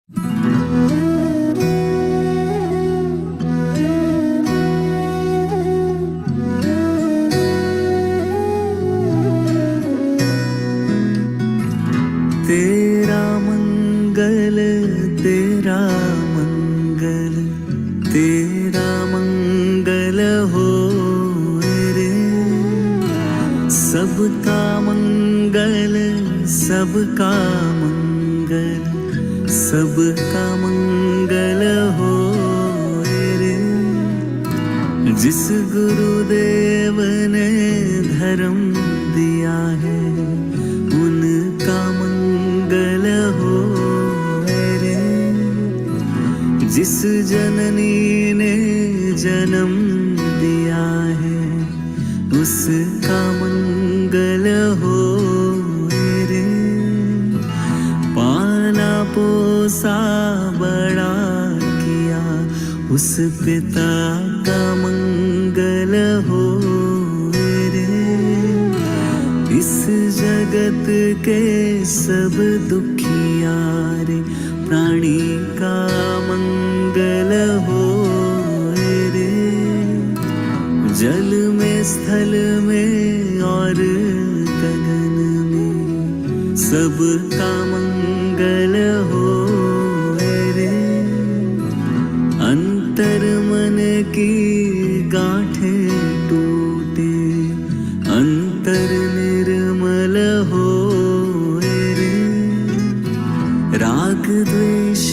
तेरा मंगल तेरा मंगल तेरा मंगल हो रे, सबका मंगल सबका मंगल सबका मंगल हो रे। जिस गुरुदेव ने धर्म दिया है उनका मंगल हो रे। जिस जननी ने जन्म दिया है उसका मंगल हो रे। पाला पोसा बड़ा किया उस पिता का मंगल हो रे। इस जगत के सब दुखियारे प्राणी का मंगल हो रे। जल में स्थल में और गगन में सबका मंगल हो रे। अंतर मन की गांठें टूटे अंतर निर्मल हो रे। राग द्वेष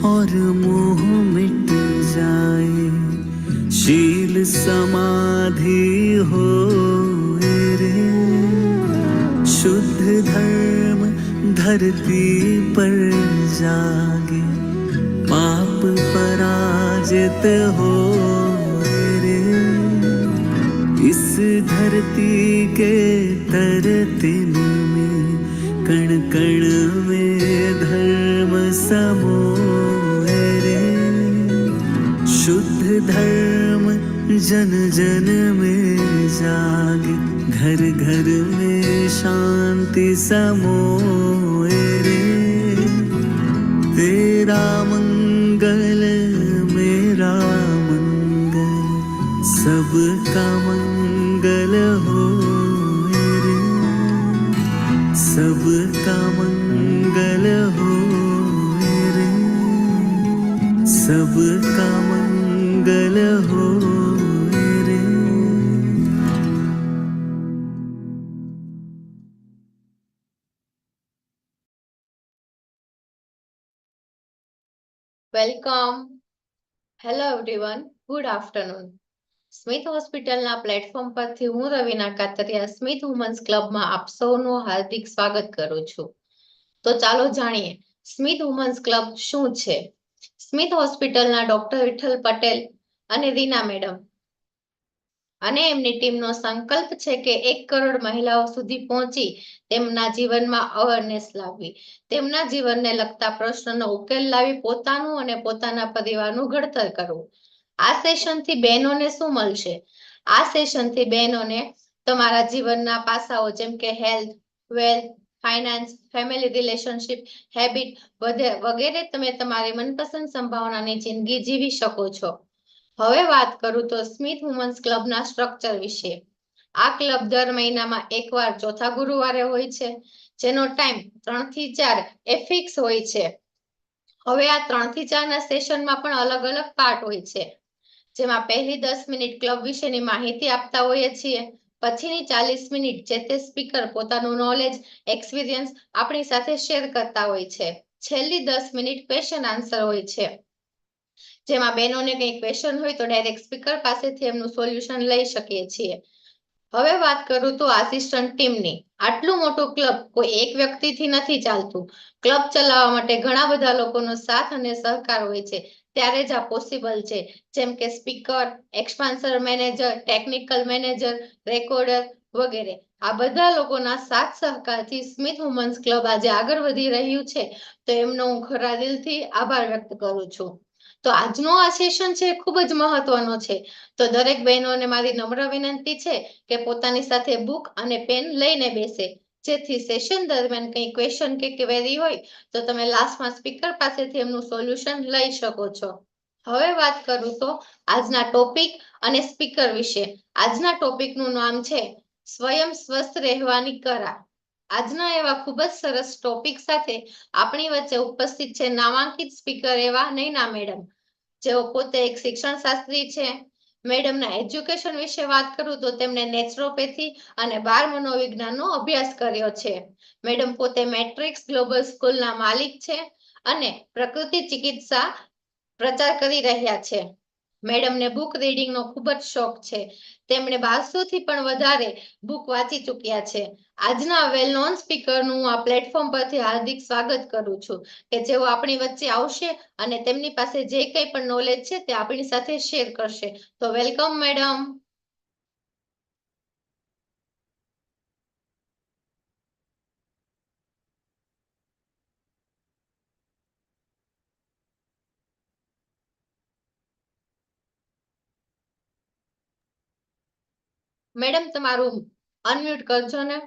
और मोह मिट जाए शील समाधि हो रे। शुद्ध धर्म धरती पर जागे पाप पराजित हो रे। इस धरती के तरतिन में कण कण में धर्म समो रे। शुद्ध धर्म जन जन में जागे घर घर में शांति समो रे। तेरा मंगल मेरा मंगल सबका मंगल हो रे। सबका मंगल हो रे। सबका मंगल हो रे। Welcome. Hello everyone, good afternoon. Smith હોસ્પિટલના પ્લેટફોર્મ પરથી હું રવીના કાતરિયા સ્મિથ વુમન્સ ક્લબમાં આપ સૌનું હાર્દિક સ્વાગત કરું છું. તો ચાલો જાણીએ સ્મિથ વુમન્સ ક્લબ શું છે. સ્મિથ હોસ્પિટલના ડોક્ટર વિઠ્ઠલ પટેલ અને રીના મેડમ અને એમની ટીમનો સંકલ્પ છે કે 1 કરોડ મહિલાઓ સુધી પહોંચી તેમના જીવનમાં અવેરનેસ લાવવી, તેમના જીવનને લગતા પ્રશ્નનો ઉકેલ લાવી પોતાનું અને પોતાના પરિવારનું ઘડતર કરવું. આ સેશનથી બહેનોને શું મળશે? આ સેશનથી બહેનોને તમારા જીવનના પાસાઓ જેમ કે health, wealth, finance, family relationship, habit વગેરે તમે તમારી મનપસંદ સંભાવનાની જિંદગી જીવી શકો છો. હવે વાત કરું તો સ્મિથ વુમન્સ ક્લબના સ્ટ્રક્ચર વિશે. આ ક્લબ દર મહિનામાં એકવાર ચોથા ગુરુવારે હોય છે, જેનો ટાઈમ 3 થી 4 એ ફિક્સ હોય છે. હવે આ 3 થી 4 ના સેશનમાં પણ અલગ અલગ પાર્ટ હોય છે, જેમાં પહેલી 10 મિનિટ ક્લબ વિશેની માહિતી આપતા હોઈએ છીએ. પછીની 40 મિનિટ જે તે સ્પીકર પોતાનું નોલેજ, એક્સપિરિયન્સ આપણી સાથે શેર કરતા હોય છે. છેલ્લી 10 મિનિટ ક્વેશ્ચન આન્સર હોય છે, જેમાં બહેનોને કંઈ ક્વેશ્ચન હોય તો ડાયરેક્ટ સ્પીકર પાસેથી એમનું સોલ્યુશન લઈ શકીએ છીએ. હવે વાત કરું તો આસિસ્ટન્ટ ટીમની. આટલું મોટું ક્લબ કોઈ એક વ્યક્તિથી નથી ચાલતું. ક્લબ ચલાવવા માટે ઘણા બધા લોકોનો સાથ અને સહકાર હોય છે, ત્યારે જ આ પોસિબલ છે. જેમ કે સ્પીકર, એક્સપાન્સર મેનેજર, ટેકનિકલ મેનેજર, રેકોર્ડર વગેરે. આ બધા લોકોના સાથ સહકારથી સ્મિથ વુમન્સ ક્લબ આજે આગળ વધી રહ્યું છે, તો એમનો હું ખરા દિલથી આભાર વ્યક્ત કરું છું. તો આજનો આ સેશન છે ખૂબ જ મહત્વનો છે. તો દરેક બહેનોને મારી નમ્ર વિનંતી છે કે પોતાની સાથે બુક અને પેન લઈને બેસે, જેથી સેશન દરમિયાન કંઈ ક્વેશ્ચન કે ક્વેરી હોય તો તમે લાસ્ટમાં સ્પીકર પાસેથી એમનું સોલ્યુશન લઈ શકો છો. હવે વાત કરું તો આજના ટોપિક અને સ્પીકર વિશે. આજના ટોપિકનું નામ છે સ્વયં સ્વસ્થ રહેવાની કળા. આજના એવા ખૂબ જ સરસ ટોપિક સાથે આપણી વચ્ચે ઉપસ્થિત છે નામાંકિત સ્પીકર એવા નૈના મેડમ, જેઓ પોતે એક શિક્ષણ શાસ્ત્રી છે. મેડમના એજ્યુકેશન વિશે વાત કરું તો તેમણે નેચરોપેથી અને બાળ મનોવિજ્ઞાનનો અભ્યાસ કર્યો છે. મેડમ પોતે મેટ્રિક્સ ગ્લોબલ સ્કૂલના માલિક છે અને પ્રકૃતિ ચિકિત્સા પ્રચાર કરી રહ્યા છે. મેડમને બુક રીડિંગનો ખૂબ જ શોખ છે. તેમણે 1200 થી પણ વધારે બુક વાંચી ચૂક્યા છે. આજના વેલ નોન સ્પીકરનું હું આ પ્લેટફોર્મ પરથી હાર્દિક સ્વાગત કરું છું કે જેઓ આપણી વચ્ચે આવશે અને તેમની પાસે જે કંઈ પણ નોલેજ છે તે આપણી સાથે શેર કરશે. તો વેલકમ મેડમ. મેડમ તમારું અનમ્યુટ કરજો ને.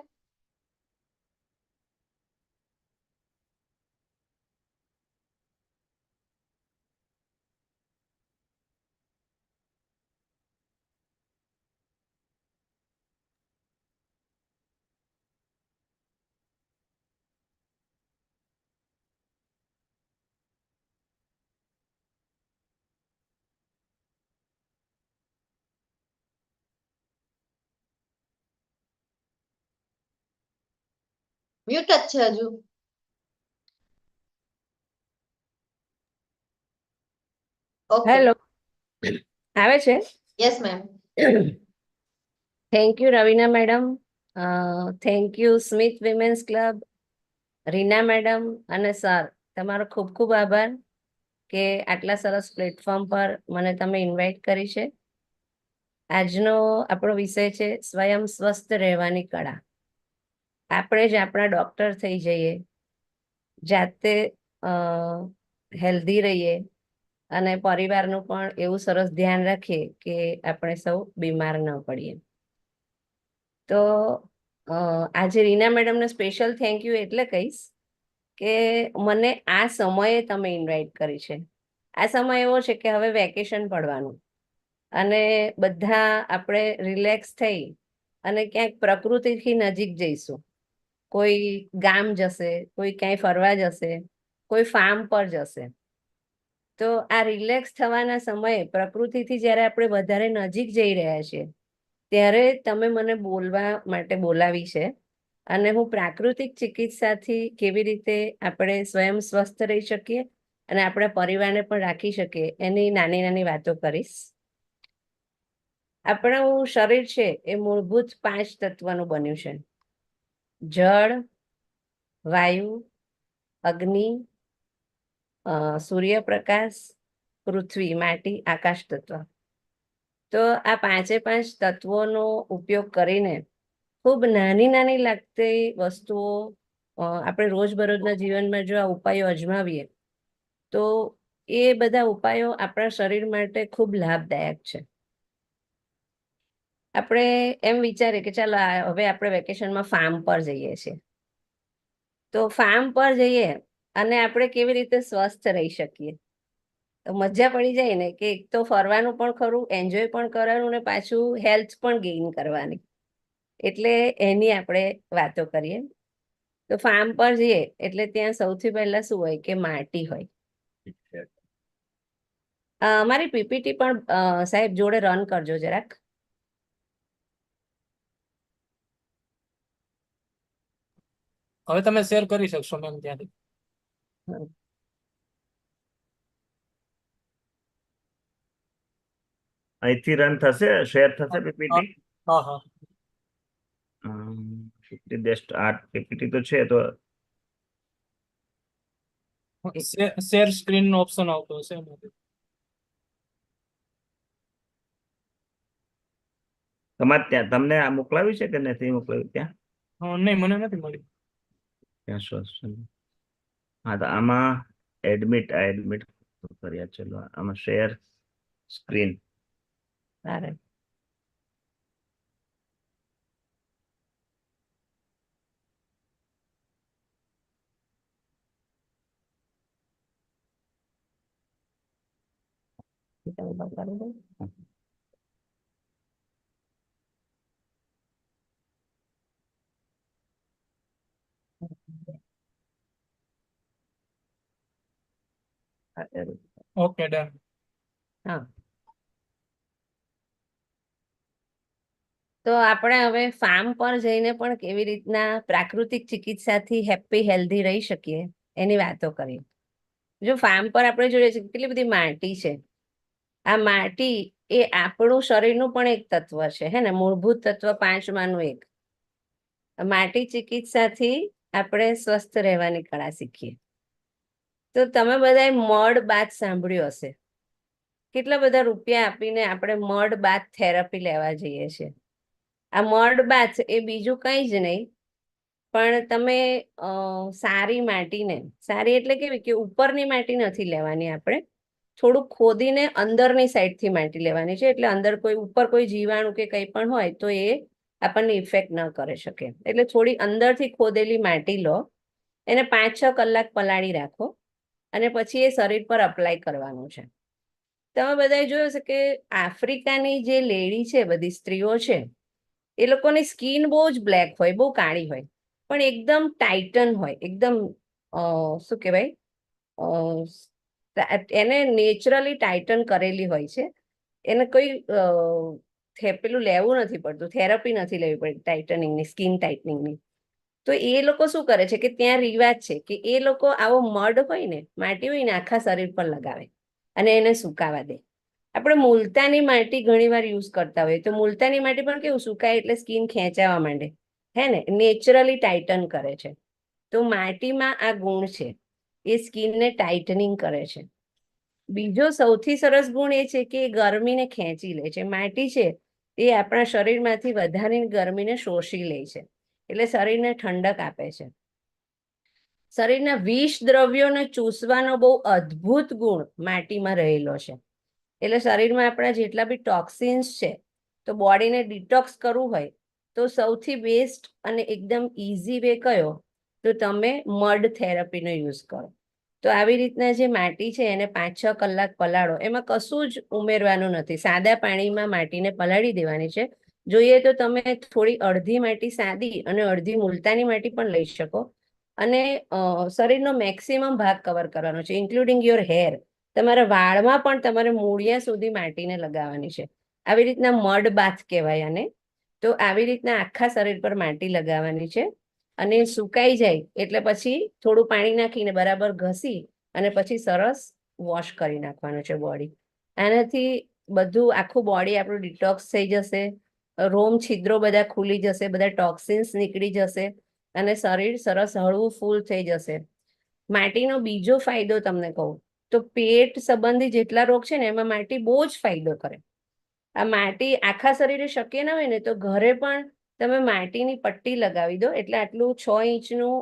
મ્યુટ જ છે હજુ. ઓકે. હેલો, આવે છે? Yes ma'am. Thank you Raveena madam, thank you Smith women's club, Reena madam અને સર, તમારો ખૂબ ખૂબ આભાર કે આટલા સરસ પ્લેટફોર્મ પર મને તમે ઇન્વાઇટ કરી છે. આજનો આપણો વિષય છે સ્વયં સ્વસ્થ રહેવાની કળા. આપણે જ આપણા ડોક્ટર થઈ જઈએ, જાતે હેલ્ધી રહીએ અને પરિવારનું પણ એવું સરસ ધ્યાન રાખીએ કે આપણે સૌ બીમાર ન પડીએ. તો આજે રીના મેડમને સ્પેશિયલ થેન્ક યુ એટલે કહીશ કે મને આ સમયે તમે ઇન્વાઇટ કરી છે. આ સમય એવો છે કે હવે વેકેશન પડવાનું અને બધા આપણે રિલેક્સ થઈ અને ક્યાંક પ્રકૃતિથી નજીક જઈશું. કોઈ ગામ જશે, કોઈ ક્યાંય ફરવા જશે, કોઈ ફાર્મ પર જશે. તો આ રિલેક્સ થવાના સમયે પ્રકૃતિથી જ્યારે આપણે વધારે નજીક જઈ રહ્યા છીએ ત્યારે તમે મને બોલવા માટે બોલાવી છે અને હું પ્રાકૃતિક ચિકિત્સાથી કેવી રીતે આપણે સ્વયં સ્વસ્થ રહી શકીએ અને આપણા પરિવારને પણ રાખી શકીએ એની નાની નાની વાતો કરીશ. આપણું શરીર છે એ મૂળભૂત 5 તત્વનું બન્યું છે: જળ, વાયુ, અગ્નિ, સૂર્યપ્રકાશ, પૃથ્વી, માટી, આકાશ તત્વ. તો આ 5 તત્વોનો ઉપયોગ કરીને ખૂબ નાની નાની લાગતી વસ્તુઓ આપણે રોજબરોજના જીવનમાં જો આ ઉપાયો અજમાવીએ તો એ બધા ઉપાયો આપણા શરીર માટે ખૂબ લાભદાયક છે. આપણે એમ વિચારીએ કે ચાલો હવે આપણે વેકેશનમાં ફાર્મ પર જઈએ છીએ. તો ફાર્મ પર જઈએ અને આપણે કેવી રીતે સ્વસ્થ રહી શકીએ. તો મજા પડી જાય ને કે એક તો ફરવાનું પણ ખરું, એન્જોય પણ કરવાનું ને પાછું હેલ્થ પણ ગેઇન કરવાની. એટલે એની આપણે વાતો કરીએ. તો ફાર્મ પર જઈએ એટલે ત્યાં સૌથી પહેલા શું હોય કે માટી હોય. મારી પીપીટી પણ સાહેબ જોડે રન કરજો જરાક. હવે તમે શેર કરી શકશો મેમ ત્યાંથી. અહીંથી રન થશે, શેર થશે પીપીટી? હા હા બેસ્ટ આ પીપીટી તો છે તો શેર સ્ક્રીન નો ઓપ્શન આવતો હશે એમાંથી. તમારે ત્યાં તમને આ મોકલાવી છે કે નથી મોકલાવી? ત્યાં નહીં, મને નથી મળી. ત્યાં સોશિયલ. હા, તો આમાં એડમિટ કર્યા. ચલો આમાં શેર સ્ક્રીન. તમે બતાવી દો. Okay done. હા, તો આપણે હવે ફાર્મ પર જઈને પણ કેવી રીતના પ્રાકૃતિક ચિકિત્સાથી હેપી હેલ્ધી રહી શકીએ એની વાતો કરીએ. જો ફાર્મ પર આપણે જોઈએ છે કેટલી બધી માટી છે. આ માટી એ આપણું શરીરનું પણ એક તત્વ છે, હે ને, મૂળભૂત તત્વ 5માંનું એક. માટી ચિકિત્સાથી આપણે સ્વસ્થ રહેવાની કળા શીખીએ. તો તમે બધાએ મડ બાથ સાંભળ્યું હશે. કેટલા બધા રૂપિયા આપીને આપણે મડ બાથ થેરપી લેવા જઈએ છીએ. આ મડ બાથ એ બીજું કંઈ જ નહીં, પણ તમે સારી માટીને, સારી એટલે કેવી કે ઉપરની માટી નથી લેવાની, આપણે થોડુંક ખોદીને અંદરની સાઈડથી માટી લેવાની છે. એટલે અંદર કોઈ ઉપર કોઈ જીવાણુ કે કંઈ પણ હોય તો એ આપણને ઇફેક્ટ ન કરી શકે. એટલે થોડી અંદરથી ખોદેલી માટી લો, એને 5-6 કલાક પલાળી રાખો અને પછી એ શરીર પર અપ્લાય કરવાનું છે. તમે બધાએ જોયું છે કે આફ્રિકાની જે લેડી છે, બધી સ્ત્રીઓ છે, એ લોકોની સ્કિન બહુ જ બ્લેક હોય, બહુ કાળી હોય, પણ એકદમ ટાઇટન હોય, એકદમ શું કહેવાય, એને નેચરલી ટાઇટન કરેલી હોય છે. એને કોઈ પેલું લેવું નથી પડતું, થેરપી નથી લેવી પડતી ટાઇટનિંગની, સ્કિન ટાઇટનિંગની. તો એ લોકો શું કરે છે કે ત્યાં રિવાજ છે કે એ લોકો આવો મડ હોય ને, માટી હોય ને, આખા શરીર પર લગાવે અને એને સુકાવા દે. આપણે મુલતાની માટી ઘણીવાર યુઝ કરતા હોઈએ, તો મુલતાની માટી પણ કેવું સુકાય એટલે સ્કિન ખેંચાવા માંડે, હે ને, નેચરલી ટાઇટન કરે છે. તો માટીમાં આ ગુણ છે, એ સ્કિનને ટાઇટનિંગ કરે છે. બીજો સૌથી સરસ ગુણ એ છે કે એ ગરમીને ખેંચી લે છે. માટી છે એ આપણા શરીરમાંથી વધારેની ગરમીને શોષી લે છે, એટલે શરીરને ઠંડક આપે છે. શરીરના વિષ દ્રવ્યોને ચૂસવાનો બહુ અદ્ભુત ગુણ માટીમાં રહેલો છે. એટલે શરીરમાં આપણા જેટલા બી ટોક્સિન્સ છે, તો બોડીને ડિટોક્સ કરવું હોય તો સૌથી બેસ્ટ અને એકદમ ઇઝી વે કયો, તો તમે મડ થેરપીનો યુઝ કરો. તો આવી રીતના જે માટી છે એને 5-6 કલાક પલાળો. એમાં કશું જ ઉમેરવાનું નથી, સાદા પાણીમાં માટીને પલાળી દેવાની છે. જોઈએ તો તમે થોડી અડધી માટી સાદી અને અડધી મુલતાની માટી પણ લઈ શકો. અને શરીરનો મેક્સિમમ ભાગ કવર કરવાનો છે, ઇન્ક્લુડિંગ યોર હેર. તમારા વાળમાં પણ તમારે મૂળિયા સુધી માટીને લગાવવાની છે. આવી રીતના મડ બાથ કહેવાય આને. તો આવી રીતના આખા શરીર પર માટી લગાવવાની છે અને સુકાઈ જાય એટલે પછી થોડું પાણી નાખીને બરાબર ઘસી અને પછી સરસ વોશ કરી નાખવાનું છે બોડી. આનાથી બધું આખું બોડી આપણું ડિટોક્સ થઈ જશે, રોમ છિદ્રો બધા ખુલી જશે, બધા ટોક્સિન્સ નીકળી જશે અને શરીર સરસ હળવું ફૂલ થઈ જશે. માટીનો બીજો ફાયદો તમને કહું તો પેટ સંબંધી જેટલા રોગ છે ને એમાં માટી બહુ જ ફાયદો કરે. આ માટી આખા શરીરે શક્ય ના હોય ને તો ઘરે પણ તમે માટીની પટ્ટી લગાવી દો. એટલે આટલું 6 ઇંચનું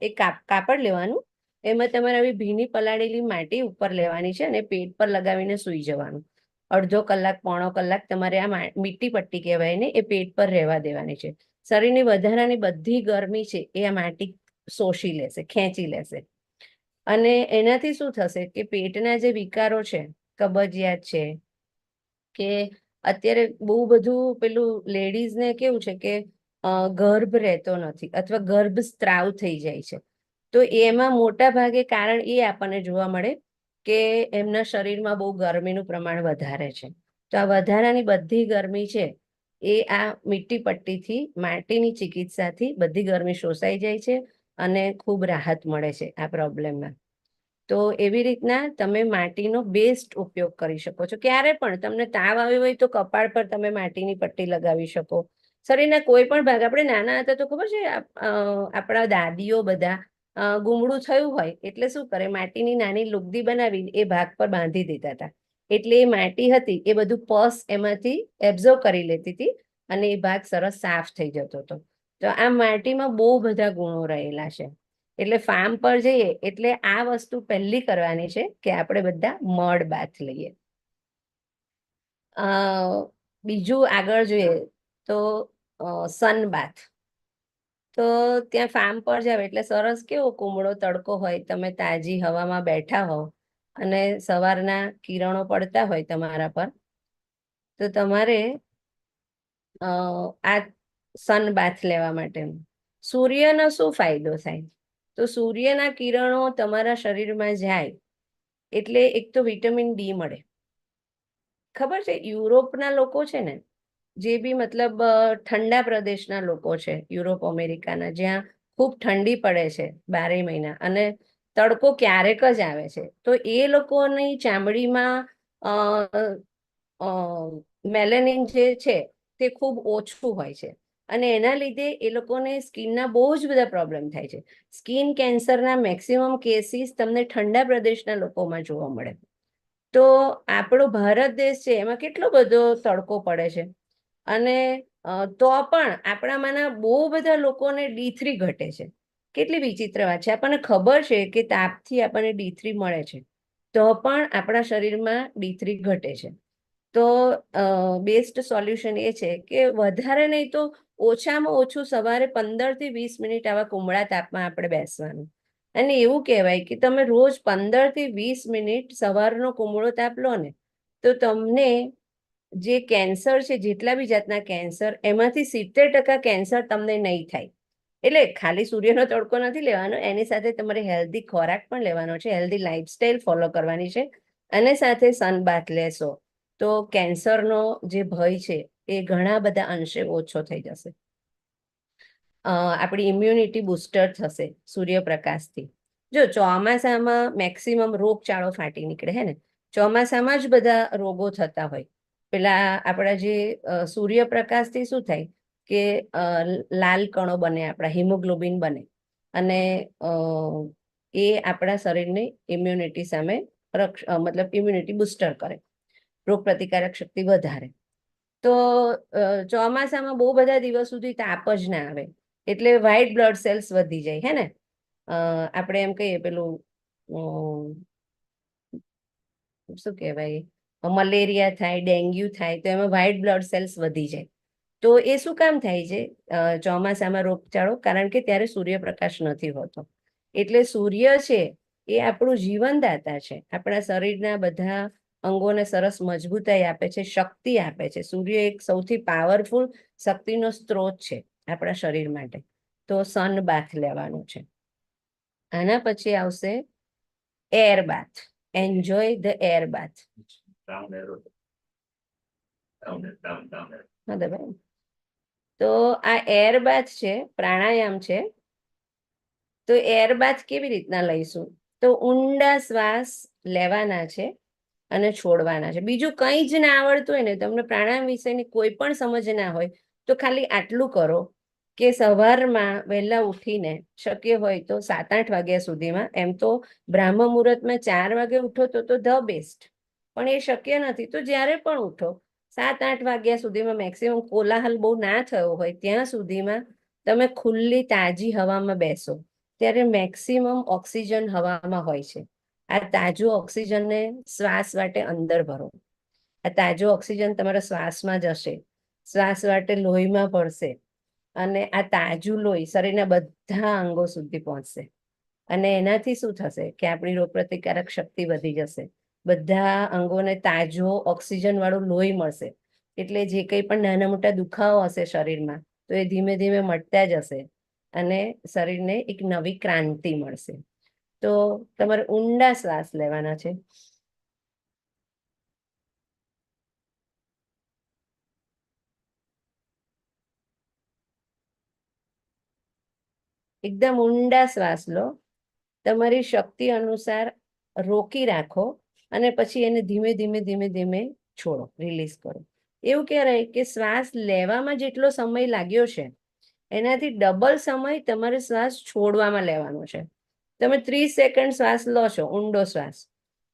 એક કાપડ લેવાનું, એમાં તમારે આવી ભીની પલાળેલી માટી ઉપર લેવાની છે અને પેટ પર લગાવીને સૂઈ જવાનું. અડધો કલાક, પોણો કલાક તમારે આ મીઠી પટ્ટી કહેવાય ને, એ પેટ પર રહેવા દેવાની છે. શરીરની વધારાની બધી ગરમી છે એ આ માટી શોષી લેશે, ખેંચી લેશે. અને એનાથી શું થશે કે પેટના જે વિકારો છે, કબજિયાત છે, કે અત્યારે બહુ બધું પેલું લેડીઝને કેવું છે કે ગર્ભ રહેતો નથી અથવા ગર્ભ સ્ત્રાવ થઈ જાય છે, તો એમાં મોટા ભાગે કારણ એ આપણને જોવા મળે કે એમના શરીરમાં બહુ ગરમીનું પ્રમાણ વધારે છે. તો આ વધારાની બધી ગરમી છે એ આ મીઠી પટ્ટીથી, માટીની ચિકિત્સાથી બધી ગરમી શોષાઈ જાય છે અને ખૂબ રાહત મળે છે આ પ્રોબ્લેમમાં. તો એવી રીતના તમે માટીનો બેસ્ટ ઉપયોગ કરી શકો છો. ક્યારે પણ તમને તાવ આવ્યો હોય તો કપાળ પર તમે માટીની પટ્ટી લગાવી શકો. શરીરના કોઈ પણ ભાગ, આપણે નાના હતા તો ખબર છે આપણા દાદીઓ બધા ગુમડું થયું હોય એટલે શું કરે, માટીની નાની લુગદી બનાવીને એ ભાગ પર બાંધી દેતા હતા. એટલે એ માટી હતી એ બધું પસ એમાંથી એબ્ઝોર્વ કરી લેતી હતી અને એ ભાગ સરસ સાફ થઈ જતો હતો. તો આ માટીમાં બહુ બધા ગુણો રહેલા છે. એટલે ફાર્મ પર જઈએ એટલે આ વસ્તુ પહેલી કરવાની છે કે આપણે બધા મડ બાથ લઈએ. બીજું આગળ જોઈએ તો સન બાથ. તો ત્યાં ફાર્મ પર જાવ એટલે સરસ કેવો કુમળો તડકો હોય, તમે તાજી હવામાં બેઠા હો અને સવારના કિરણો પડતા હોય તમારા પર, તો તમારે આ સન બાથ લેવા માટેનું. સૂર્યનો શું ફાયદો થાય? તો સૂર્યના કિરણો તમારા શરીરમાં જાય એટલે એક તો વિટામિન ડી મળે. ખબર છે, યુરોપના લોકો છે ને, જે બી મતલબ ઠંડા પ્રદેશના લોકો છે, યુરોપ અમેરિકાના, જ્યાં ખૂબ ઠંડી પડે છે 12 મહિના અને તડકો ક્યારેક જ આવે છે, તો એ લોકોની ચામડીમાં મેલેનિન જે છે તે ખૂબ ઓછું હોય છે અને એના લીધે એ લોકોને સ્કિનના બહુ જ બધા પ્રોબ્લેમ થાય છે. સ્કિન કેન્સરના મેક્સિમમ કેસીસ તમને ઠંડા પ્રદેશના લોકોમાં જોવા મળે. તો આપણો ભારત દેશ છે એમાં કેટલો બધો તડકો પડે છે અને તો પણ આપણામાંના બહુ બધા લોકોને D3 ઘટે છે. કેટલી વિચિત્ર વાત છે. આપણને ખબર છે કે તાપથી આપણને D3 મળે છે, તો પણ આપણા શરીરમાં D3 ઘટે છે. તો બેસ્ટ સોલ્યુશન એ છે કે વધારે નહીં તો ઓછામાં ઓછું સવારે 15 થી 20 મિનિટ આવા કુમળા તાપમાં આપણે બેસવાનું. અને એવું કહેવાય કે તમે રોજ 15 થી 20 મિનિટ સવારનો કુમળો તાપ લો ને, તો તમને જે કેન્સર છે, જેટલા બી જાતના કેન્સર, એમાંથી 70% કેન્સર તમને નહીં થાય. એટલે ખાલી સૂર્યનો તડકો નથી લેવાનો, એની સાથે તમારે હેલ્ધી ખોરાક પણ લેવાનો છે, હેલ્ધી લાઈફસ્ટાઈલ ફોલો કરવાની છે, અને સાથે સનબાથ લેશો તો કેન્સરનો જે ભય છે એ ઘણા બધા અંશે ઓછો થઈ જશે. આપણી ઇમ્યુનિટી બુસ્ટર થશે સૂર્યપ્રકાશથી. જો ચોમાસામાં મેક્સિમમ રોગચાળો ફાટી નીકળે, હે ને, ચોમાસામાં જ બધા રોગો થતા હોય. પેલા આપણા જે સૂર્યપ્રકાશથી શું થાય કે લાલ કણો બને, આપણા હિમોગ્લોબિન બને, અને એ આપણા શરીરની ઇમ્યુનિટી સામે મતલબ ઇમ્યુનિટી બુસ્ટર કરે, રોગ પ્રતિકારક શક્તિ વધારે. તો ચોમાસામાં બહુ બધા દિવસ સુધી તાપ જ ના આવે એટલે વ્હાઇટ બ્લડ સેલ્સ વધી જાય, હે ને. આપણે એમ કહીએ પેલું શું કહેવાય, મલેરિયા થાય, ડેન્ગ્યુ થાય, તો એમાં વ્હાઇટ બ્લડ સેલ્સ વધી જાય. તો એ શું કામ થાય છે ચોમાસામાં રોગચાળો? કારણ કે ત્યારે સૂર્યપ્રકાશ નથી હોતો. એટલે સૂર્ય છે એ આપણું જીવનદાતા છે, આપણા શરીરના બધા અંગોને સરસ મજબૂતાઈ આપે છે, શક્તિ આપે છે. સૂર્ય એક સૌથી પાવરફુલ શક્તિનો સ્ત્રોત છે આપણા શરીર માટે. તો સન બાથ લેવાનું છે. આના પછી આવશે air bath. Enjoy the air bath. તો આ એર બાથ છે, પ્રાણાયામ છે. તો એર બાથ કેવી રીતના લઈશું? તો ઊંડા શ્વાસ લેવાના છે અને છોડવાના છે. બીજું કંઈ જ ના આવડતું હોય ને, તમને પ્રાણાયામ વિશેની કોઈ પણ સમજ ના હોય, તો ખાલી આટલું કરો કે સવારમાં વહેલા ઉઠીને શક્ય હોય તો 7-8 વાગ્યા સુધીમાં, એમ તો બ્રાહ્મ મુહૂર્તમાં 4 વાગે ઉઠો તો ધ બેસ્ટ, પણ એ શક્ય નથી, તો જ્યારે પણ ઉઠો 7-8 વાગ્યા સુધીમાં, મેક્સિમમ કોલાહલ બહુ ના થયો હોય ત્યાં સુધીમાં તમે ખુલ્લી તાજી હવામાં બેસો. ત્યારે મેક્સિમમ ઓક્સિજન હવામાં હોય છે. આ તાજું ઓક્સિજનને શ્વાસ વાટે અંદર ભરો. આ તાજો ઓક્સિજન તમારા શ્વાસમાં જશે, શ્વાસ વાટે લોહીમાં ભળશે, અને આ તાજું લોહી શરીરના બધા અંગો સુધી પહોંચશે. અને એનાથી શું થશે કે આપણી રોગપ્રતિકારક શક્તિ વધી જશે, બધા અંગોને તાજો ઓક્સિજન વાળું લોહી મળશે. એટલે જે કંઈ પણ નાના મોટા દુખાવો હશે શરીરમાં, તો એ ધીમે ધીમે મટતા જશે અને શરીરને એક નવી ક્રાંતિ મળશે. તો તમારે ઊંડા શ્વાસ લેવાના છે. એકદમ ઊંડા શ્વાસ લો, તમારી શક્તિ અનુસાર રોકી રાખો અને પછી એને ધીમે ધીમે ધીમે ધીમે છોડો, રિલીઝ કરો. એવું કહેવાય કે શ્વાસ લેવામાં જેટલો સમય લાગ્યો છે એનાથી ડબલ સમય તમારે શ્વાસ છોડવામાં લેવાનો છે. તમે 30 સેકન્ડ શ્વાસ લો છો, ઊંડો શ્વાસ,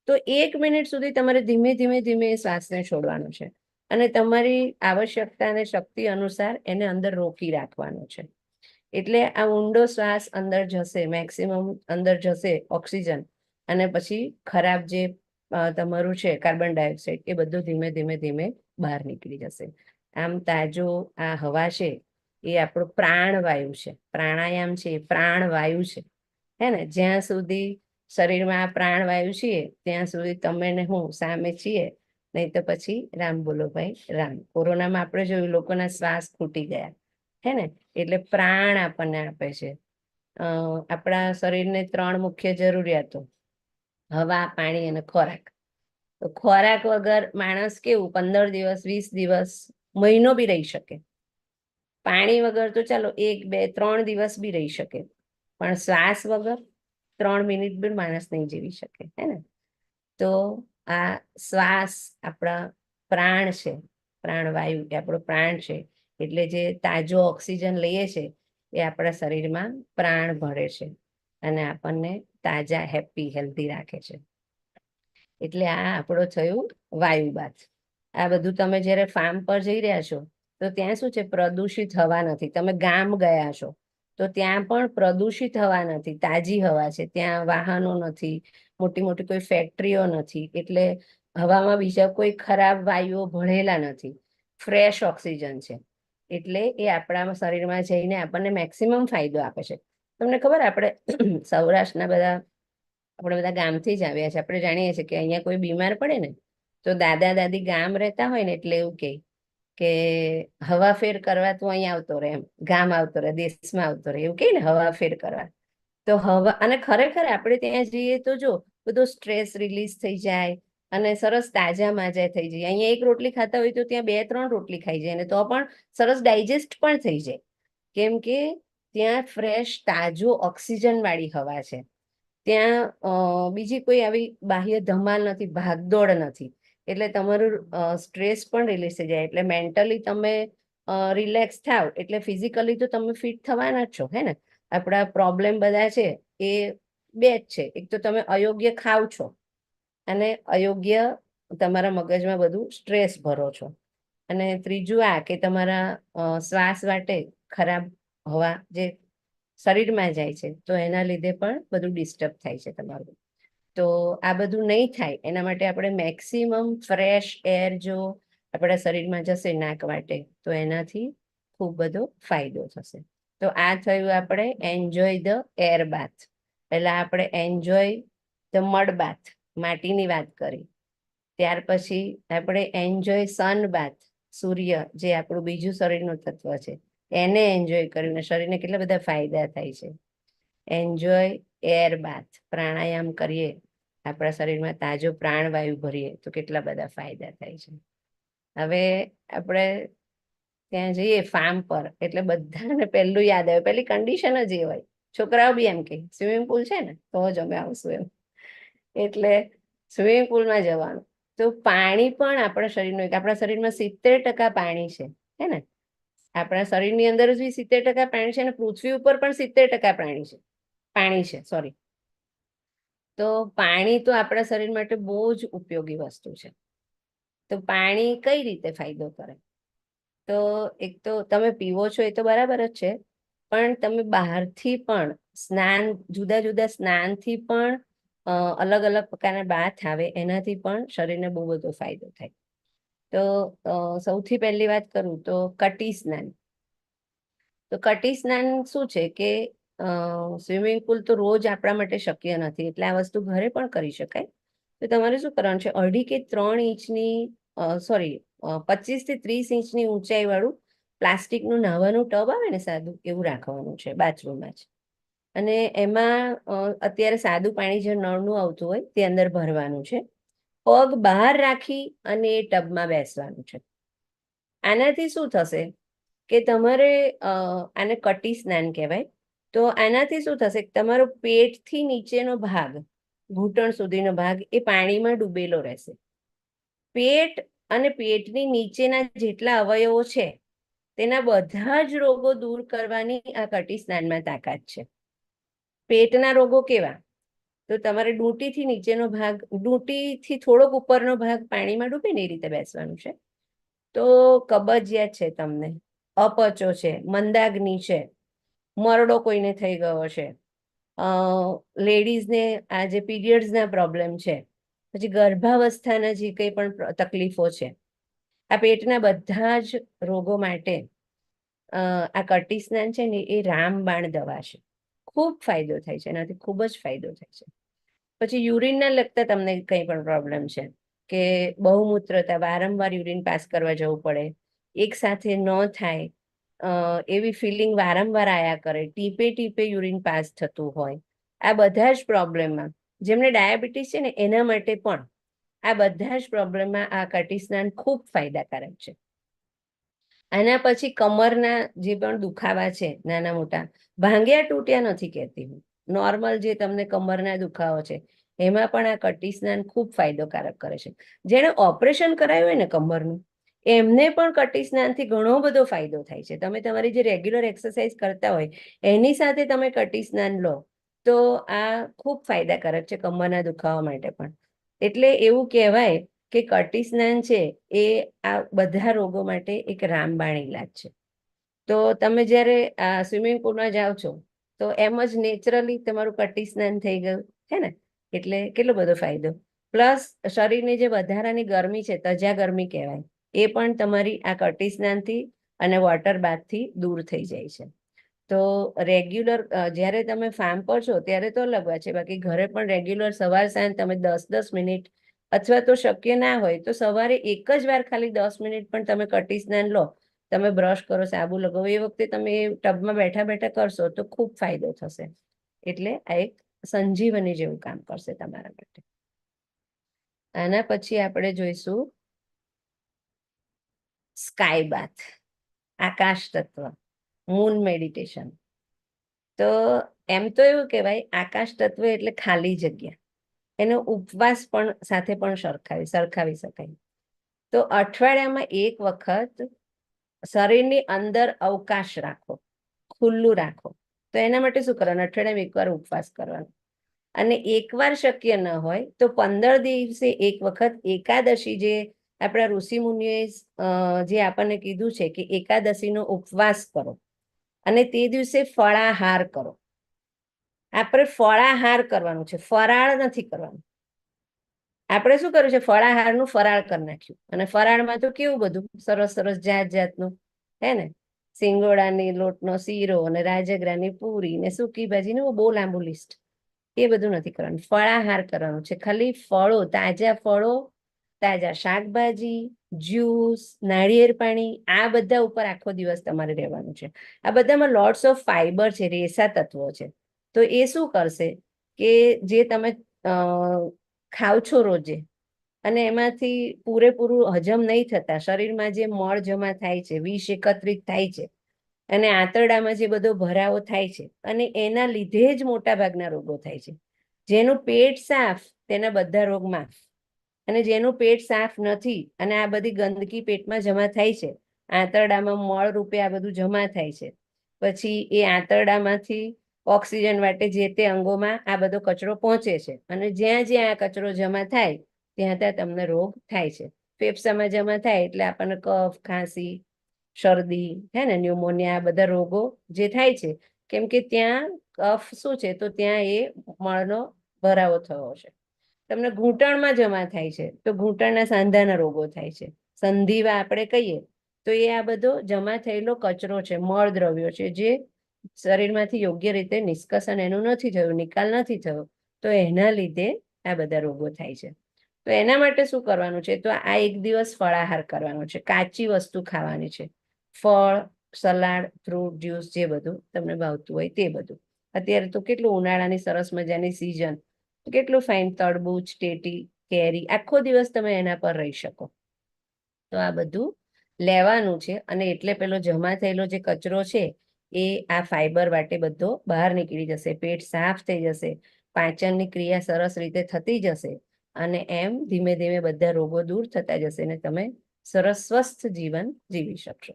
તો 1 મિનિટ સુધી તમારે ધીમે ધીમે ધીમે એ શ્વાસને છોડવાનો છે અને તમારી આવશ્યકતા અને શક્તિ અનુસાર એને અંદર રોકી રાખવાનો છે. એટલે આ ઊંડો શ્વાસ અંદર જશે, મેક્સિમમ અંદર જશે ઓક્સિજન, અને પછી ખરાબ જે તમારું છે કાર્બન ડાયોક્સાઇડ, એ બધું ધીમે ધીમે ધીમે બહાર નીકળી જશે. આમ તાજો આ હવા છે એ આપણો પ્રાણવાયુ છે. પ્રાણાયામ છે એ પ્રાણવાયુ છે, હે ને. જ્યાં સુધી શરીરમાં આ પ્રાણવાયુ છીએ ત્યાં સુધી તમે ને હું સામે છીએ, નહીં તો પછી રામ બોલો ભાઈ રામ. કોરોનામાં આપણે જોયું લોકોના શ્વાસ ખૂટી ગયા, હે ને? એટલે પ્રાણ આપણને આપે છે. આપણા શરીરને 3 મુખ્ય જરૂરિયાતો: હવા, પાણી અને ખોરાક. તો ખોરાક વગર માણસ કેવું 15 દિવસ, 20 દિવસ, મહિનો બી રહી શકે. પાણી વગર તો ચાલો 1, 2, 3 દિવસ બી રહી શકે, પણ શ્વાસ વગર 3 મિનિટ બી માણસ નહીં જીવી શકે, હે ને? તો આ શ્વાસ આપણા પ્રાણ છે, પ્રાણવાયુ એ આપણો પ્રાણ છે. એટલે જે તાજો ઓક્સિજન લઈએ છે એ આપણા શરીરમાં પ્રાણ ભરે છે અને આપણને તાજા, હેપી, હેલ્ધી રાખે છે. એટલે આ આપણો થયું વાયુ બાથ. આ બધું તમે જ્યારે ફાર્મ પર જઈ રહ્યા છો તો ત્યાં શું છે, પ્રદૂષિત હવા નથી. તમે ગામ ગયા છો તો ત્યાં પણ પ્રદૂષિત હવા નથી, તાજી હવા છે. ત્યાં વાહનો નથી, મોટી મોટી કોઈ ફેક્ટરીઓ નથી, એટલે હવામાં બીજા કોઈ ખરાબ વાયુઓ ભળેલા નથી, ફ્રેશ ઓક્સિજન છે. એટલે એ આપણા શરીરમાં જઈને આપણને મેક્સિમમ ફાયદો આપે છે. તમને ખબર, આપણે સૌરાષ્ટ્રના આપણે બધા ગામથી જ આવ્યા છે. આપણે જાણીએ છીએ કે અહીંયા કોઈ બીમાર પડે ને તો દાદા દાદી ગામ રહેતા હોય ને એટલે એવું કે હવા ફેર કરવા તું અહીંયા આવતો રહે, એમ ગામ આવતો રહે, દેશમાં આવતો રહે, એવું કહે ને, હવા ફેર કરવા. તો હવા, અને ખરેખર આપણે ત્યાં જઈએ તો જો બધો સ્ટ્રેસ રિલીઝ થઈ જાય અને સરસ તાજા માજા થઈ જાય. અહીંયા 1 રોટલી ખાતા હોય તો ત્યાં 2-3 રોટલી ખાઈ જાય ને તો પણ સરસ ડાયજેસ્ટ પણ થઈ જાય, કેમ કે ત્યાં ફ્રેશ તાજો ઓક્સિજન વાળી હવા છે. ત્યાં બીજી કોઈ આવી બાહ્ય ધમાલ નથી, ભાગદોડ નથી, એટલે તમારું સ્ટ્રેસ પણ રિલીઝ થઈ જાય. એટલે મેન્ટલી તમે રિલેક્સ થાવ એટલે ફિઝિકલી તો તમે ફિટ થવાના જ છો, હે ને? આપણા પ્રોબ્લેમ બધા છે એ 2 જ છે. એક તો તમે અયોગ્ય ખાવ છો અને અયોગ્ય તમારા મગજમાં બધું સ્ટ્રેસ ભરો છો, અને ત્રીજું આ કે તમારા શ્વાસ વાટે ખરાબ હવા જે શરીરમાં જાય છે તો એના લીધે પણ બધું ડિસ્ટર્બ થાય છે તમારું. તો આ બધું નહીં થાય એના માટે આપણે મેક્સિમમ ફ્રેશ એર જો આપણા શરીરમાં જશે નાક વાટે તો એનાથી ખૂબ બધો ફાયદો થશે. તો આ થયું આપણે એન્જોય ધ એર બાથ. પહેલા આપણે એન્જોય ધ મડ બાથ, માટીની વાત કરી. ત્યાર પછી આપણે એન્જોય સન બાથ, સૂર્ય જે આપણું બીજું શરીરનું તત્વ છે એને એન્જોય કરીને શરીરને કેટલા બધા ફાયદા થાય છે. એન્જોય એર બાથ, પ્રાણાયામ કરીએ, આપણા શરીરમાં તાજો પ્રાણવાયુ ભરીએ તો કેટલા બધા ફાયદા થાય છે. હવે આપણે ત્યાં જઈએ ફાર્મ પર એટલે બધાને પહેલું યાદ આવે, પહેલી કન્ડિશન જ એ હોય, છોકરાઓ બી એમ કે સ્વિમિંગ પુલ છે ને તો જ અમે આવશું એમ. એટલે સ્વિમિંગ પુલમાં જવાનું. તો પાણી પણ આપણા શરીરનું, આપણા શરીરમાં 70% પાણી છે, હે ને? આપણા શરીરની અંદર જ 70% પાણી છે અને પૃથ્વી ઉપર પણ 70% પાણી છે, સોરી. તો પાણી તો આપણા શરીર માટે બહુ જ ઉપયોગી વસ્તુ છે. તો પાણી કઈ રીતે ફાયદો કરે? તો એક તો તમે પીવો છો એ તો બરાબર જ છે, પણ તમે બહારથી પણ સ્નાન, જુદા જુદા સ્નાનથી પણ અલગ અલગ પ્રકારના બાથ આવે, એનાથી પણ શરીરને બહુ બધો ફાયદો થાય. તો સૌથી પહેલી વાત કરું તો કટી સ્નાન. તો કટી સ્નાન શું છે કે સ્વિમિંગ પુલ તો રોજ આપણા માટે શક્ય નથી, એટલે આ વસ્તુ ઘરે પણ કરી શકાય. તો તમારે શું કરવાનું છે, 2.5 કે 3 ઇંચની 25 થી 30 ઇંચની ઊંચાઈ વાળું પ્લાસ્ટિકનું નાવાનું ટબ આવે ને સાદું, એવું રાખવાનું છે બાથરૂમમાં જ. અને એમાં અત્યારે સાદું પાણી જે નળનું આવતું હોય તે અંદર ભરવાનું છે. પગ બહાર રાખી અને એ ટબમાં બેસવાનું છે. આનાથી શું થશે કે તમારે આને કટી સ્નાન કહેવાય. તો આનાથી શું થશે, તમારો પેટથી નીચેનો ભાગ, ઘૂંટણ સુધીનો ભાગ એ પાણીમાં ડૂબેલો રહેશે. પેટ અને પેટની નીચેના જેટલા અવયવો છે તેના બધા જ રોગો દૂર કરવાની આ કટી સ્નાનમાં તાકાત છે. પેટના રોગો કેવા? તો તમારે ડૂંટીથી નીચેનો ભાગ, ડૂંટીથી થોડોક ઉપરનો ભાગ પાણીમાં ડૂબે ને એ રીતે બેસવાનું છે. તો કબજિયાત છે તમને, અપચો છે, મંદાગ્નિ છે, મરડો કોઈને થઈ ગયો છે, લેડીઝને આ જે પીરિયડ્સના પ્રોબ્લેમ છે, પછી ગર્ભાવસ્થાના જે કંઈ પણ તકલીફો છે, આ પેટના બધા જ રોગો માટે આ કટી સ્નાન છે ને એ રામબાણ દવા છે. ખૂબ ફાયદો થાય છે એનાથી, ખૂબ જ ફાયદો થાય છે. પછી યુરિનના લગતા તમને કંઈ પણ પ્રોબ્લેમ છે કે બહુમૂત્રતા, વારંવાર યુરિન પાસ કરવા જવું પડે, એક સાથે ન થાય, એવી ફિલિંગ વારંવાર આયા કરે, ટીપે ટીપે યુરિન પાસ થતું હોય, આ બધા જ પ્રોબ્લેમમાં જેમને ડાયાબિટીસ છે ને એના માટે પણ આ બધા જ પ્રોબ્લેમમાં આ કટી સ્નાન ખૂબ ફાયદાકારક છે. આના પછી કમરના જે પણ દુખાવા છે નાના મોટા, ભાંગ્યા તૂટ્યા નથી કહેતી હું, નોર્મલ જે તમને કમરના દુખાવો છે એમાં પણ આ કટી સ્નાન ખૂબ ફાયદાકારક કરે છે. જેણે ઓપરેશન કરાયું હોય ને કમરનું, એમને પણ કટી સ્નાનથી ઘણો બધો ફાયદો થાય છે. તમે તમારી જે રેગ્યુલર એક્સરસાઇઝ કરતા હોય એની સાથે તમે કટી સ્નાન લો તો આ ખૂબ ફાયદાકારક છે કમરના દુખાવા માટે પણ. એટલે એવું કહેવાય કે કટી સ્નાન છે એ આ બધા રોગો માટે એક રામબાણ ઈલાજ છે. તો તમે જ્યારે આ સ્વિમિંગ પુલમાં જાઓ છો તો એમ જ નેચરલી તમારું કટી સ્નાન થઈ ગયું છે ને, એટલે કેટલો બધો ફાયદો. પ્લસ શરીરની જે વધારાની ગરમી છે, તજા ગરમી કહેવાય, એ પણ તમારી આ કટી સ્નાનથી અને વોટર બાથથી દૂર થઈ જાય છે. તો રેગ્યુલર જ્યારે તમે ફાર્મ પર છો ત્યારે તો અલગ વાત છે, બાકી ઘરે પણ રેગ્યુલર સવાર સાંજ તમે 10-10 મિનિટ, અથવા તો શક્ય ના હોય તો સવારે એક જ વાર ખાલી 10 મિનિટ પણ તમે કટી સ્નાન લો, તમે બ્રશ કરો, સાબુ લગાવો, એ વખતે તમે એ ટબમાં બેઠા બેઠા કરશો તો ખૂબ ફાયદો થશે. એટલે આ એક સંજીવની જેવું કામ કરશે તમારા માટે. આના પછી આપણે જોઈશું સ્કાય બાથ, આકાશ તત્વ, મૂન મેડિટેશન. તો એમ તો એવું કહેવાય આકાશ તત્વ એટલે ખાલી જગ્યા, એનો ઉપવાસ પણ સાથે પણ સરખાવી શકાય. તો અઠવાડિયામાં એક વખત શરીરની અંદર અવકાશ રાખો, ખુલ્લું રાખો. તો એના માટે શું કરવાનું? અઠવાડિયામાં એકવાર ઉપવાસ કરવાનો. અને એકવાર શક્ય ન હોય તો 15 દિવસે એક વખત એકાદશી, જે આપણા ઋષિ મુનિઓએ જે આપણને કીધું છે કે એકાદશીનો ઉપવાસ કરો અને તે દિવસે ફળાહાર કરો. આપણે ફળાહાર કરવાનું છે, ફરાળ નથી કરવાનું. આપણે શું કર્યું છે? ફળાહારનું ફરાળ કરી નાખ્યું. અને ફરાળમાં તો કેવું બધું સરસ સરસ જાત જાતનું, હે ને, સિંગોડાની લોટનો શીરો અને રાજગરાની પૂરી ને સૂકી ભાજી ને બહુ લાંબુ લિસ્ટ. એ બધું નથી કરવાનું. ફળાહાર કરવાનું છે. ખાલી ફળો, તાજા શાકભાજી, જ્યુસ, નાળિયેર પાણી, આ બધા ઉપર આખો દિવસ તમારે રહેવાનું છે. આ બધામાં લોટ્સ ઓફ ફાઈબર છે, રેસા તત્વો છે. તો એ શું કરશે કે જે તમે ખાવ છો રોજે અને એમાંથી પૂરેપૂરું હજમ નહીં થતા શરીરમાં જે મળ જમા થાય છે, વિષ એકત્રિત થાય છે અને આંતરડામાં જે બધો ભરાવો થાય છે, અને એના લીધે જ મોટા ભાગના રોગો થાય છે. જેનું પેટ સાફ તેના બધા રોગ માફ, અને જેનું પેટ સાફ નથી અને આ બધી ગંદકી પેટમાં જમા થાય છે, આંતરડામાં મળ રૂપે આ બધું જમા થાય છે, પછી એ આંતરડામાંથી ઓક્સિજન માટે જે તે અંગોમાં આ બધો કચરો પહોંચે છે, અને જ્યાં જ્યાં આ કચરો જમા થાય ત્યાં ત્યાં તમને રોગ થાય છે. ફેફસામાં જમા થાય એટલે આપણને કફ, ખાંસી, શરદી, હે ને, ન્યુમોનિયા, આ બધા રોગો જે થાય છે, કેમ કે ત્યાં કફ શું છે, તો ત્યાં એ મળનો ભરાવો થયો છે. તમને ઘૂંટણમાં જમા થાય છે તો ઘૂંટણના સાંધાના રોગો થાય છે. સંધિવા આપણે કહીએ તો એ આ બધો જમા થયેલો કચરો છે, મળ દ્રવ્યો છે, જે શરીરમાંથી યોગ્ય રીતે નિષ્કશન એનું નથી થયું, નિકાલ નથી થયો, તો એના લીધે આ બધા રોગો થાય છે. તો એના માટે શું કરવાનું છે? તો આ એક દિવસ ફળાહાર કરવાનો છે, કાચી વસ્તુ ખાવાની છે, ફળ, સલાડ, ફ્રૂટ, જ્યુસ, જે બધું તમને ભાવતું હોય તે બધું. અત્યારે તો કેટલું ઉનાળાની સરસ મજાની સિઝન, કેટલું ફાઇન, તરબૂચ, ટેટી, કેરી, આખો દિવસ તમે એના પર રહી શકો. તો આ બધું લેવાનું છે, અને એટલે પેલો જમા થયેલો જે કચરો છે એ આ ફાઈબર વાટે બધો બહાર નીકળી જશે, પેટ સાફ થઈ જશે, પાચનની ક્રિયા સરસ રીતે થતી જશે, અને એમ ધીમે ધીમે બધા રોગો દૂર થતા જશે અને તમે સરસ સ્વસ્થ જીવન જીવી શકશો.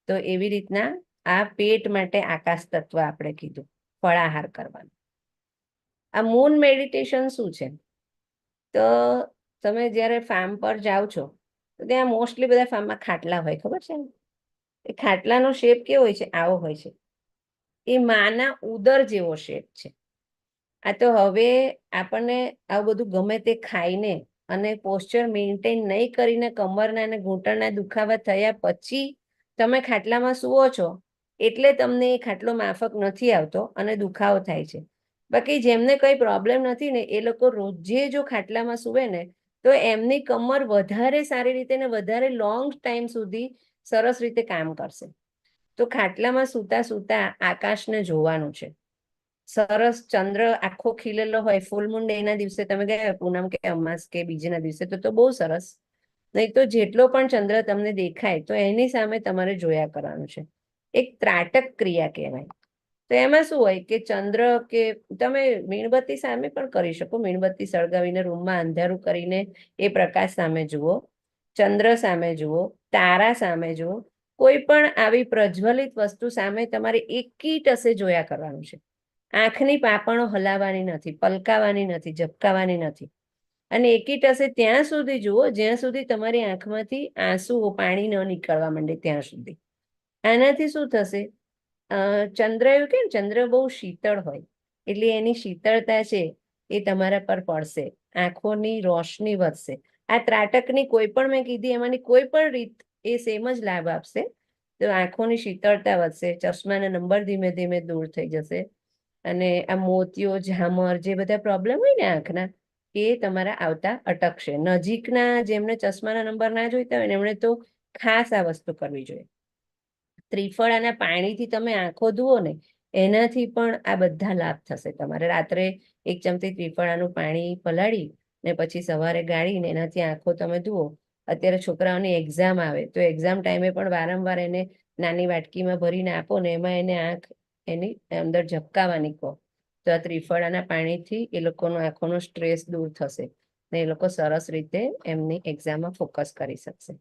તો એવી રીતના આ પેટ માટે આકાશ તત્વ આપણે કીધું, ફળાહાર કરવાનું. આ મૂન મેડિટેશન શું છે? તો તમે જ્યારે ફાર્મ પર જાઓ છો તો ત્યાં મોસ્ટલી બધા ફાર્મમાં ખાટલા હોય, ખબર છે ને? એ ખાટલાનો શેપ કેવો હોય છે? આવો હોય છે. એ માના ઉદર જેવો શેપ છે. આ તો હવે આપણને આવું બધું ગમે તે ખાઈને અને પોસ્ચર મેન્ટેન નહીં કરીને કમરના અને ઘૂંટણના દુખાવા થયા પછી તમે ખાટલામાં સૂવો છો એટલે તમને એ ખાટલો માફક નથી આવતો અને દુખાવો થાય છે. બાકી જેમને કઈ પ્રોબ્લેમ નથી ને એ લોકો રોજે જો ખાટલામાં સૂવે ને તો એમની કમર વધારે સારી રીતે ને વધારે લોંગ ટાઈમ સુધી સરસ રીતે કામ કરશે. તો ખાટલામાં સૂતા સૂતા આકાશને જોવાનું છે. સરસ ચંદ્ર આખો ખીલેલો હોય, ફૂલ મૂન ડેના દિવસે તમે ગયા પૂનમ કે અમાસ કે બીજેના દિવસે તો બહુ સરસ. નહીં તો જેટલો પણ ચંદ્ર તમને દેખાય તો એની સામે તમારે જોયા કરવાનું છે. એક ત્રાટક ક્રિયા કહેવાય. તો એમાં શું હોય કે ચંદ્ર કે તમે મીણબત્તી સામે પણ કરી શકો. મીણબત્તી સળગાવીને રૂમમાં અંધારું કરીને એ પ્રકાશ સામે જુઓ, ચંદ્ર સામે જુઓ, તારા સામે જુઓ. કોઈ પણ આવી પ્રજ્વલિત વસ્તુ સામે તમારે એકી ટસે જોયા કરવાનું છે. આંખની પાપણો હલાવવાની નથી, પલકાવાની નથી, ઝબકાવાની નથી. અને એકી ટસે ત્યાં સુધી જુઓ જ્યાં સુધી તમારી આંખમાંથી આંસુઓ, પાણી ન નીકળવા માંડે ત્યાં સુધી. આનાથી શું થશે? ચંદ્ર એવું કે ચંદ્ર બહુ શીતળ હોય એટલે એની શીતળતા છે એ તમારા પર પડશે, આંખોની રોશની વધશે. આ ત્રાટકની કોઈ પણ મેં કીધી એમાંની કોઈ પણ રીત એ સેમ જ લાભ આપશે. તો આંખોની શીતળતા વધશે, ચશ્માના નંબર ધીમે ધીમે દૂર થઈ જશે અને આ મોતિયો, ઝામર જે બધા પ્રોબ્લેમ હોય ને આંખના એ તમારા આવતા અટકશે. નજીકના જેમને ચશ્માના નંબર ના જોઈતા હોય ને એમણે તો ખાસ આ વસ્તુ કરવી જોઈએ. ત્રિફળાના પાણીથી તમે આંખો ધુઓ ને એનાથી પણ આ બધા લાભ થશે તમારે. રાત્રે 1 ચમચી ત્રિફળાનું પાણી પલાળી ને પછી સવારે ગાળીને એનાથી આંખો તમે ધુઓ. અત્યારે છોકરાઓની એક્ઝામ આવે તો એક્ઝામ ટાઈમે પણ વારંવાર એને નાની વાટકીમાં ભરીને આપો ને એમાં એને આંખ એની અંદર ઝબકાવાની કહો તો આ ત્રિફળાના પાણીથી એ લોકોનો આંખોનો સ્ટ્રેસ દૂર થશે ને એ લોકો સરસ રીતે એમની એક્ઝામમાં ફોકસ કરી શકશે.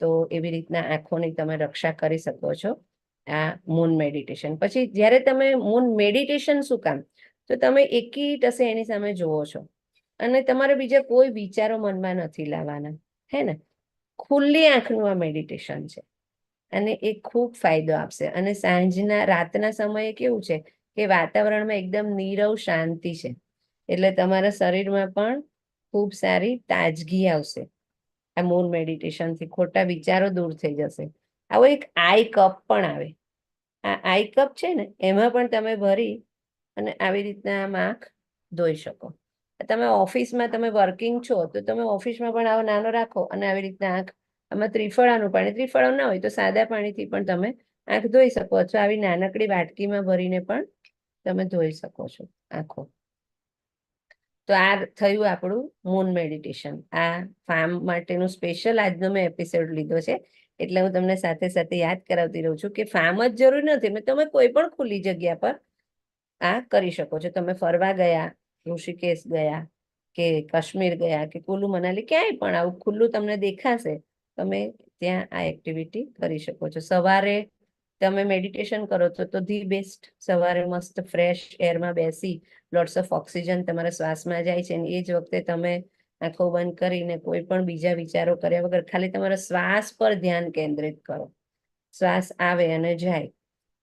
તો એવી રીતના આંખોની તમે રક્ષા કરી શકો છો આ મૂન મેડિટેશન. પછી જ્યારે તમે મૂન મેડિટેશન શું કામ? તો તમે એકી ટસે એની સામે જુઓ છો અને તમારે બીજા કોઈ વિચારો મનમાં નથી લાવવાના, હે ને? ખુલ્લી આંખનું આ મેડિટેશન છે અને એ ખૂબ ફાયદો આપશે. અને સાંજના રાતના સમયે કેવું છે કે વાતાવરણમાં એકદમ નીરવ શાંતિ છે એટલે તમારા શરીરમાં પણ ખૂબ સારી તાજગી આવશે. આ મૂન મેડિટેશનથી ખોટા વિચારો દૂર થઈ જશે. આવો એક આઈ કપ પણ આવે. આ આઈ કપ છે ને એમાં પણ તમે ભરી અને આવી રીતના આમ આંખ ધોઈ શકો. તમે ઓફિસમાં તમે વર્કિંગ છો તો તમે ઓફિસમાં પણ આવો નાનો રાખો અને આવી રીતના આંખ, આમાં ત્રિફળાનું પાણી, ત્રિફળાનું ના હોય તો સાદા પાણીથી પણ તમે આંખ ધોઈ શકો અથવા આવી નાનકડી વાટકીમાં ભરીને પણ તમે ધોઈ શકો છો આંખો. તો આ થયું આપણું મૂન મેડિટેશન. આ ફાર્મ માટેનું સ્પેશિયલ આજનો મેં એપિસોડ લીધો છે એટલે હું તમને સાથે સાથે યાદ કરાવતી રહું છું કે ફાર્મ જ જરૂરી નથી, તમે કોઈ પણ ખુલ્લી જગ્યા પર આ કરી શકો છો. તમે ફરવા ગયા, ઋષિકેશ ગયા કે કાશ્મીર ગયા કે કુલ્લુ મનાલી, ક્યાંય પણ આવું ખુલ્લું તમને દેખાશે તમે ત્યાં આ એક્ટિવિટી કરી શકો છો. સવારે તમે મેડિટેશન કરો છો તો ધી બેસ્ટ. સવારે મસ્ત ફ્રેશ એરમાં બેસી લોટ્સ ઓફ ઓક્સિજન તમારા શ્વાસમાં જાય છે અને એ જ વખતે તમે આંખો બંધ કરીને કોઈ પણ બીજા વિચારો કર્યા વગર ખાલી તમારા શ્વાસ પર ધ્યાન કેન્દ્રિત કરો. શ્વાસ આવે અને જાય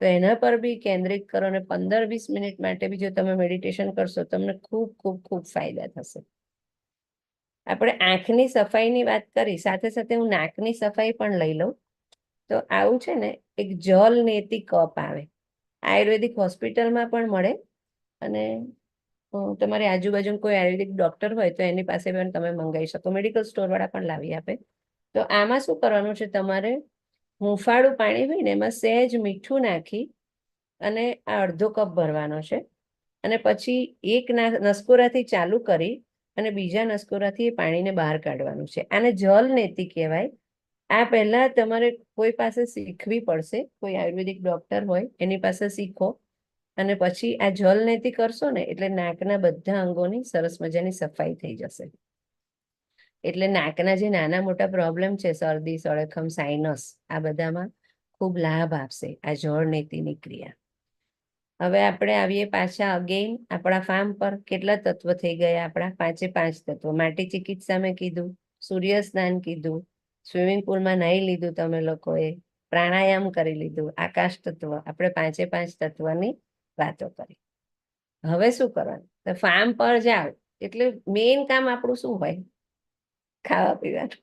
તો એના પર બી કેન્દ્રિત કરો અને 15-20 મિનિટ માટે બી જો તમે મેડિટેશન કરશો તમને ખૂબ ખૂબ ખૂબ ફાયદા થશે. આપણે આંખની સફાઈની વાત કરી, સાથે સાથે હું નાકની સફાઈ પણ લઈ લઉં. તો આવું છે ને એક જલ નેતી કપ આવે, આયુર્વેદિક હોસ્પિટલમાં પણ મળે અને તમારી આજુબાજુ કોઈ આયુર્વેદિક ડોક્ટર હોય તો એની પાસે પણ તમે મંગાવી શકો. મેડિકલ સ્ટોર વાળા પણ લાવી આપે. તો આમાં શું કરવાનું છે, તમારે હુંફાળું પાણી હોય ને એમાં સહેજ મીઠું નાખી અને આ અડધો કપ ભરવાનો છે અને પછી એક નસકોરાથી ચાલુ કરી અને બીજા નસકોરાથી એ પાણીને બહાર કાઢવાનું છે. આને જલ નેતી કહેવાય. આ પહેલા તમારે કોઈ પાસે શીખવી પડશે, કોઈ આયુર્વેદિક ડોક્ટર હોય એની પાસે શીખો અને પછી આ જલ નેતી કરશો ને એટલે નાકના બધા અંગોની સરસ મજાની સફાઈ થઈ જશે. એટલે નાકના જે નાના મોટા પ્રોબ્લેમ છે, શરદી, સળખમ, સાઇનસ, આ બધામાં ખૂબ લાભ આપશે આ જળ નેતીની ક્રિયા. હવે આપણે આવીએ પાછા અગેઇન આપણા ફાર્મ પર. કેટલા તત્વ થઈ ગયા આપણા? 5 તત્વ. માટી ચિકિત્સા મેં કીધું, સૂર્ય સ્નાન કીધું, સ્વિમિંગ પુલમાં નાહી લીધું તમે લોકોએ, પ્રાણાયામ કરી લીધું, આકાશ તત્વ, આપણે 5 તત્વની વાતો કરી. હવે શું કરવાનું? તો ફાર્મ પર જાઓ એટલે મેઇન કામ આપણું શું હોય? ખાવા પીવાનું,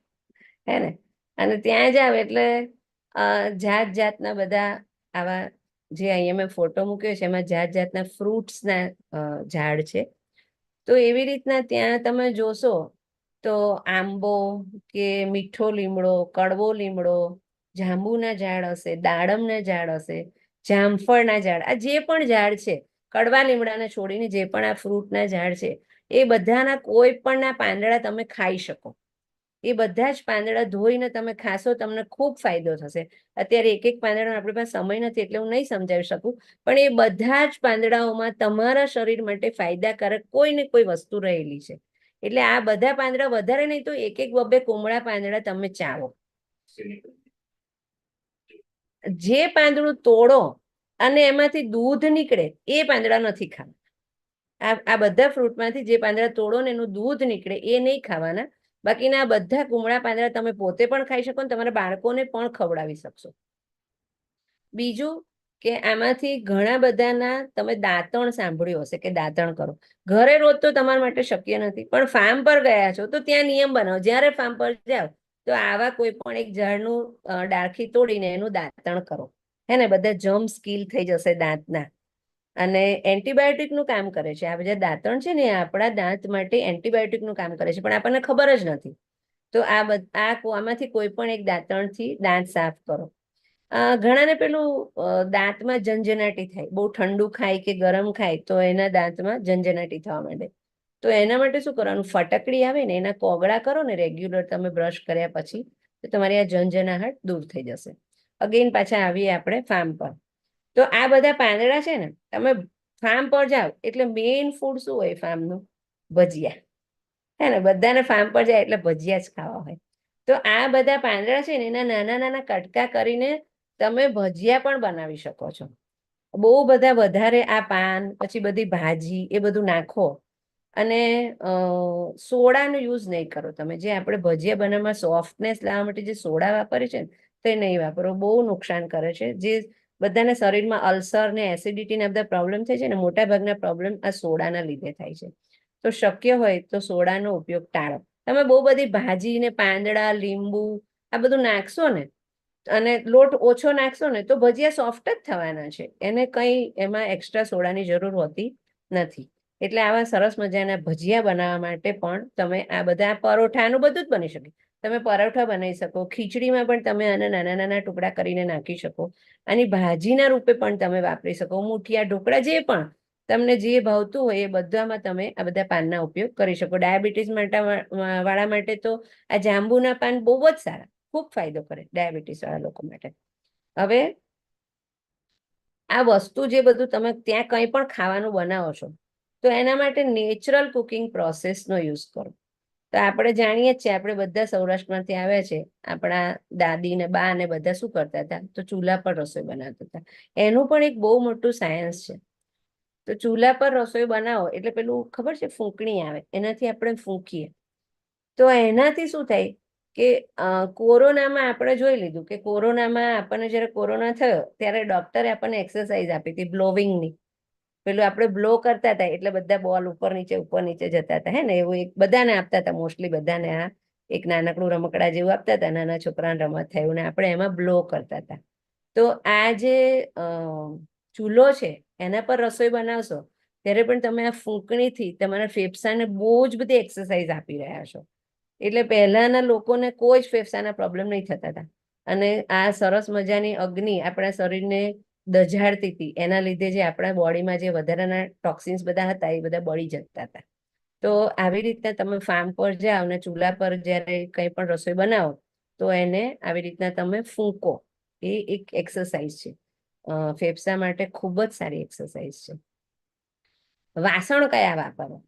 હે ને? અને ત્યાં જાવ એટલે જાત જાતના બધા આવા જે અહીંયા મેં ફોટો મૂક્યો છે એમાં જાત જાતના ફ્રૂટ્સના ઝાડ છે. તો એવી રીતના ત્યાં તમે જોશો તો આંબો કે મીઠો લીમડો, કડવો લીમડો, જાંબુના ઝાડ હશે, દાડમના ઝાડ હશે, જામફળના ઝાડ, આ જે પણ ઝાડ છે, કડવા લીમડાને છોડીને જે પણ આ ફ્રૂટના ઝાડ છે, એ બધાના કોઈ પણના પાંદડા તમે ખાઈ શકો. એ બધા જ પાંદડા ધોઈને તમે ખાશો, તમને ખૂબ ફાયદો થશે. અત્યારે એક એક પાંદડાનો આપણી પાસે સમય નથી એટલે હું નહીં સમજાવી શકું, પણ એ બધા જ પાંદડાઓમાં તમારા શરીર માટે ફાયદાકારક કોઈ ને કોઈ વસ્તુ રહેલી છે. એટલે આ બધા પાંદડા વધારે નહીં તો એક એક બબ્બે કુમળા પાંદડા તમે ચાવો. જે પાંદડું તોડો અને એમાંથી દૂધ નીકળે એ પાંદડા નથી ખાવાના. આ બધા ફ્રૂટમાંથી જે પાંદડા તોડો ને એનું દૂધ નીકળે એ નહીં ખાવાના. બાકીના બધા કુમળા પાંદડા તમે પોતે પણ ખાઈ શકો અને તમારા બાળકોને પણ ખવડાવી શકશો. બીજું કે આમાંથી ઘણા બધાના તમે દાંતણ સાંભળ્યું હશે કે દાંતણ કરો. ઘરે રોજ તો તમારા માટે શક્ય નથી, પણ ફાર્મ પર ગયા છો તો ત્યાં નિયમ બનાવો, જ્યારે ફાર્મ પર જાઓ તો આવા કોઈ પણ એક ઝાડનું ડાળખી તોડીને એનું દાંતણ કરો. હે ને, બધા જમ્સ કિલ થઈ જશે દાંતના. અને એન્ટીબાયોટિકનું કામ કરે છે. આ બધા દાંતણ છે ને આપણા દાંત માટે એન્ટીબાયોટિકનું કામ કરે છે, પણ આપણને ખબર જ નથી. તો આમાંથી કોઈ પણ એક દાંતણથી દાંત સાફ કરો. ઘણાને પેલું દાંતમાં ઝંઝનાટી થાય, બહુ ઠંડુ ખાય કે ગરમ ખાય તો એના દાંતમાં ઝંઝનાટી થવા માંડે. તો એના માટે શું કરવાનું, ફટકડી આવે ને એના કોગળા કરો ને રેગ્યુલર તમે બ્રશ કર્યા પછી, તો તમારી આ ઝંઝનાહટ દૂર થઈ જશે. અગેન પાછા આવીએ આપણે ફાર્મ પર. તો આ બધા પાંદડા છે ને, તમે ફાર્મ પર જાઓ એટલે મેઇન ફૂડ શું હોય ફાર્મનું? ભજીયા. હે ને, બધાને ફાર્મ પર જાય એટલે ભજીયા જ ખાવા હોય. તો આ બધા પાંદડા છે ને એના નાના નાના કટકા કરીને તમે ભજીયા પણ બનાવી શકો છો. બહુ બધા વધારે આ પાન પછી બધી ભાજી એ બધું નાખો અને સોડાનો યુઝ નહીં કરો તમે. જે આપણે ભજીયા બનાવવામાં સોફ્ટનેસ લાવવા માટે જે સોડા વાપરે છે ને તે નહીં વાપરો, બહુ નુકસાન કરે છે. જે બધાના શરીરમાં અલ્સર ને એસિડિટીના બધા પ્રોબ્લેમ થાય છે ને, મોટા ભાગના પ્રોબ્લેમ આ સોડાના લીધે થાય છે. તો શક્ય હોય તો સોડાનો ઉપયોગ ટાળો. તમે બહુ બધી ભાજી ને પાંદડા, લીંબુ આ બધું નાખશો ને અને લોટ ઓછો નાખશો ને તો ભજીયા સોફ્ટ જ થવાના છે. એને કંઈ એમાં એક્સ્ટ્રા સોડાની જરૂર હોતી નથી. એટલે આવા સરસ મજાના ભજીયા બનાવવા માટે પણ તમે આ બધા પરોઠાનું બધું જ બની શકે. તમે પરોઠા બનાવી શકો, ખીચડીમાં પણ તમે આના નાના નાના ટુકડા કરીને નાખી શકો, આની ભાજીના રૂપે પણ તમે વાપરી શકો, મુઠિયા, ઢોકળા, જે પણ તમને જે ભાવતું હોય એ બધામાં તમે આ બધા પાનના ઉપયોગ કરી શકો. ડાયાબિટીસ વાળા માટે તો આ જાંબુના પાન બહુ જ સારા, ખૂબ ફાયદો કરે ડાયાબિટીસ વાળા લોકો માટે. હવે આ વસ્તુ જે બધું તમે ત્યાં કંઈ પણ ખાવાનું બનાવો છો તો એના માટે નેચરલ કુકિંગ પ્રોસેસનો યુઝ કરો. તો આપણે જાણીએ જ છીએ, આપણે બધા સૌરાષ્ટ્રમાંથી આવ્યા છે, આપણા દાદી ને બા ને બધા શું કરતા હતા, તો ચૂલા પર રસોઈ બનાવતા હતા. એનું પણ એક બહુ મોટું સાયન્સ છે. તો ચૂલા પર રસોઈ બનાવો એટલે પેલું ખબર છે ફૂંકણી આવે, એનાથી આપણે ફૂંકીએ તો એનાથી શું થાય કે કોરોનામાં આપણે જોઈ લીધું કે કોરોનામાં આપણને જ્યારે કોરોના થયો ત્યારે ડોક્ટરે આપણને એક્સરસાઇઝ આપી હતી બ્લોવિંગની. પેલું આપણે બ્લો કરતા હતા એટલે બધા બોલ ઉપર નીચે જતા હતા. હે ને, એવું એક બધાને આપતા હતા, મોસ્ટલી બધાને આ એક નાનકડું રમકડા જેવું આપતા હતા, નાના છોકરાને રમત થયું ને આપણે એમાં બ્લો કરતા હતા. તો આ જે ચૂલો છે એના પર રસોઈ બનાવશો ત્યારે પણ તમે આ ફૂંકણીથી તમારા ફેફસાને બહુ જ બધી એક્સરસાઇઝ આપી રહ્યા છો. એટલે પહેલાના લોકોને કોઈ જ ફેફસાના પ્રોબ્લેમ નહીં થતા હતા. અને આ સરસ મજાની અગ્નિ આપણા શરીરને દઝાડતી હતી, એના લીધે જે આપણા બોડીમાં જે વધારાના ટોક્સિન્સ બધા હતા એ બધા બળી જતા હતા. તો આવી રીતના તમે ફાર્મ પર જાઓ અને ચૂલા પર જ્યારે કંઈ પણ રસોઈ બનાવો તો એને આવી રીતના તમે ફૂંકો. એ એક એક્સરસાઇઝ છે, ફેફસા માટે ખૂબ જ સારી એક્સરસાઇઝ છે. વાસણ કયા વાપરો?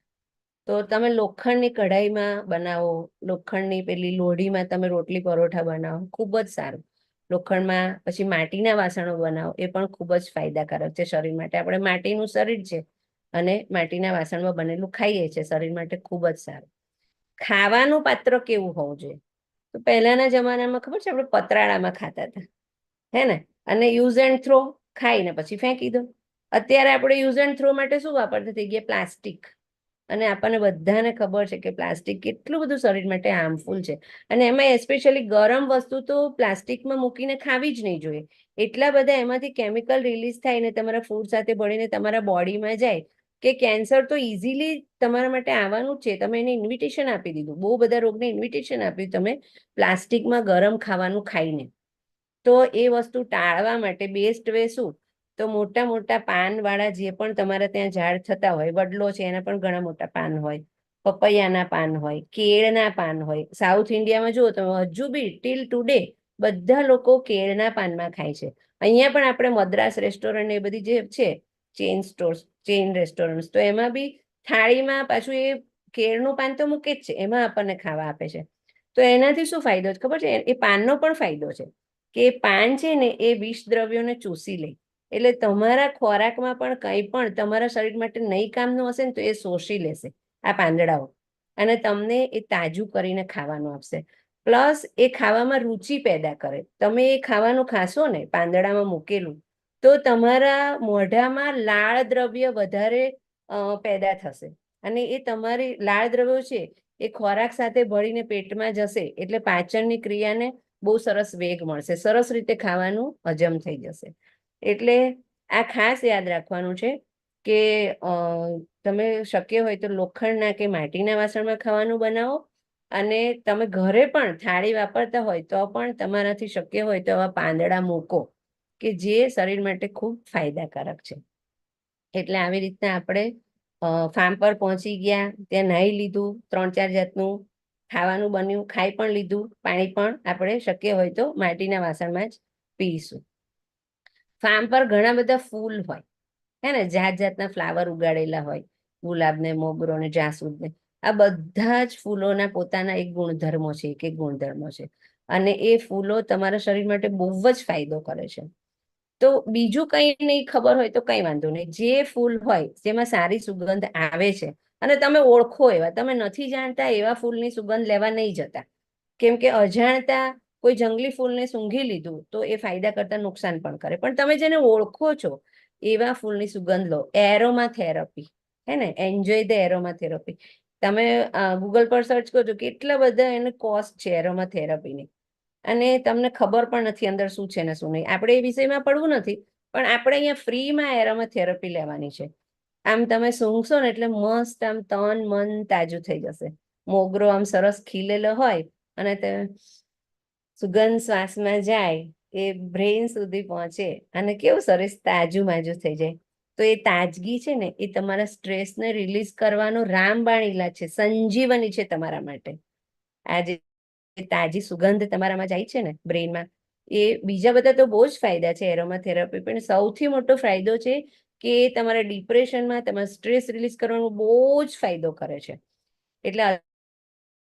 તો તમે લોખંડની કઢાઈમાં બનાવો, લોખંડની પેલી લોઢીમાં તમે રોટલી પરોઠા બનાવો, ખૂબ જ સારું. લોખંડમાં પછી માટીના વાસણો બનાવો, એ પણ ખૂબ જ ફાયદાકારક છે શરીર માટે. આપણે માટીનું શરીર છે અને માટીના વાસણમાં બનેલું ખાઈએ છીએ, શરીર માટે ખૂબ જ સારું. ખાવાનું પાત્ર કેવું હોવું જોઈએ? તો પહેલાના જમાનામાં ખબર છે આપણે પતરાળામાં ખાતા હતા, હે ને, અને યુઝ એન્ડ થ્રો, ખાઈને પછી ફેંકી દો. અત્યારે આપણે યુઝ એન્ડ થ્રો માટે શું વાપરતા થઈ ગયા? પ્લાસ્ટિક. અને આપણને બધાને ખબર છે કે પ્લાસ્ટિક કેટલું બધું શરીર માટે હાર્મફુલ છે. અને એમાં એસ્પેશિયલી ગરમ વસ્તુ તો પ્લાસ્ટિકમાં મૂકીને ખાવી જ નહીં જોઈએ. એટલા બધા એમાંથી કેમિકલ રિલીઝ થાય ને તમારા ફૂડ સાથે ભળીને તમારા બોડીમાં જાય કે કેન્સર તો ઇઝીલી તમારા માટે આવવાનું જ છે. તમે એને ઇન્વિટેશન આપી દીધું, બહુ બધા રોગને ઇન્વિટેશન આપ્યું તમે પ્લાસ્ટિકમાં ગરમ ખાવાનું ખાઈને. તો એ વસ્તુ ટાળવા માટે બેસ્ટ વે શું? તો મોટા મોટા પાનવાળા જે પણ તમારા ત્યાં ઝાડ થતા હોય, વડલો છે એના પણ ઘણા મોટા પાન હોય, પપૈયાના પાન હોય, કેળના પાન હોય. સાઉથ ઇન્ડિયામાં જુઓ તમે હજુ બી ટીલ ટુડે બધા લોકો કેળના પાનમાં ખાય છે. અહીંયા પણ આપણે મદ્રાસ રેસ્ટોરન્ટ એ બધી જે છે ચેઇન સ્ટોર્સ, ચેઇન રેસ્ટોરન્ટ, તો એમાં બી થાળીમાં પાછું એ કેળનું પાન તો મૂકે જ છે, એમાં આપણને ખાવા આપે છે. તો એનાથી શું ફાયદો છે ખબર છે? એ પાનનો પણ ફાયદો છે કે પાન છે ને એ વિષ દ્રવ્યોને ચૂસી લે. એટલે તમારા ખોરાકમાં પણ કંઈ પણ તમારા શરીર માટે નહીં કામનું હશે ને તો એ શોષી લેશે આ પાંદડાઓ, અને તમને એ તાજું કરીને ખાવાનું આપશે. પ્લસ એ ખાવામાં રુચિ પેદા કરે. તમે એ ખાવાનું ખાશો ને પાંદડામાં મૂકેલું, તો તમારા મોઢામાં લાળ દ્રવ્ય વધારે પેદા થશે. અને એ તમારી લાળ દ્રવ્યો છે એ ખોરાક સાથે ભળીને પેટમાં જશે, એટલે પાચનની ક્રિયાને બહુ સરસ વેગ મળશે, સરસ રીતે ખાવાનું હજમ થઈ જશે. એટલે આ ખાસ યાદ રાખવાનું છે કે તમે શક્ય હોય તો લોખંડના કે માટીના વાસણમાં ખાવાનું બનાવો. અને તમે ઘરે પણ થાળી વાપરતા હોય તો પણ તમારાથી શક્ય હોય તો આવા પાંદડા મૂકો કે જે શરીર માટે ખૂબ ફાયદાકારક છે. એટલે આવી રીતના આપણે ફાર્મ પર પહોંચી ગયા, ત્યાં નાહી લીધું, 3-4 જાતનું ખાવાનું બન્યું, ખાઈ પણ લીધું, પાણી પણ આપણે શક્ય હોય તો માટીના વાસણમાં જ પીશું. ફાર્મ પર ઘણા બધા ફૂલ હોય હે ને, જાત જાતના ફ્લાવર ઉગાડેલા હોય, ગુલાબ ને, મોગરો ને, જાસૂદ ને. આ બધા જ ફૂલોના પોતાના એક ગુણધર્મો છે, એક ગુણધર્મો છે. અને એ ફૂલો તમારા શરીર માટે બહુ જ ફાયદો કરે છે. તો બીજું કંઈ નહીં ખબર હોય તો કંઈ વાંધો નહીં. જે ફૂલ હોય જેમાં સારી સુગંધ આવે છે અને તમે ઓળખો એવા, તમે નથી જાણતા એવા ફૂલની સુગંધ લેવા નહીં જતા. કેમ કે અજાણતા કોઈ જંગલી ફૂલને સૂંઘી લીધું તો એ ફાયદા કરતા નુકસાન પણ કરે. પણ તમે જેને ઓળખો છો એવા ફૂલની સુગંધ લો. એરોમા થેરપી, હે ને, એન્જોય ધ એરોમા થેરપી. તમે ગૂગલ પર સર્ચ કરજો, કેટલા બધા એને કોસ્ટ છે એરોમા થેરપીની, અને તમને ખબર પણ નથી અંદર શું છે ને શું નહીં. આપણે એ વિષયમાં પડવું નથી, પણ આપણે અહીંયા ફ્રીમાં એરોમા થેરપી લેવાની છે. આમ તમે સૂંઘશો ને એટલે મસ્ત આમ તન મન તાજું થઈ જશે. મોગરો આમ સરસ ખીલેલો હોય અને તે સુગંધ શ્વાસમાં જાય, એ બ્રેઇન સુધી પહોંચે અને કેવું સરસ તાજું માજું થઈ જાય. તો એ તાજગી છે ને એ તમારા સ્ટ્રેસને રિલીઝ કરવાનો રામબાણ ઈલાજ છે, સંજીવની છે તમારા માટે. આ જે તાજી સુગંધ તમારામાં જાય છે ને બ્રેઇનમાં, એ બીજા બધા તો બહુ જ ફાયદા છે એરોમા થેરપી, પણ સૌથી મોટો ફાયદો છે કે તમારા ડિપ્રેશનમાં તમારા સ્ટ્રેસ રિલીઝ કરવાનો બહુ જ ફાયદો કરે છે. એટલે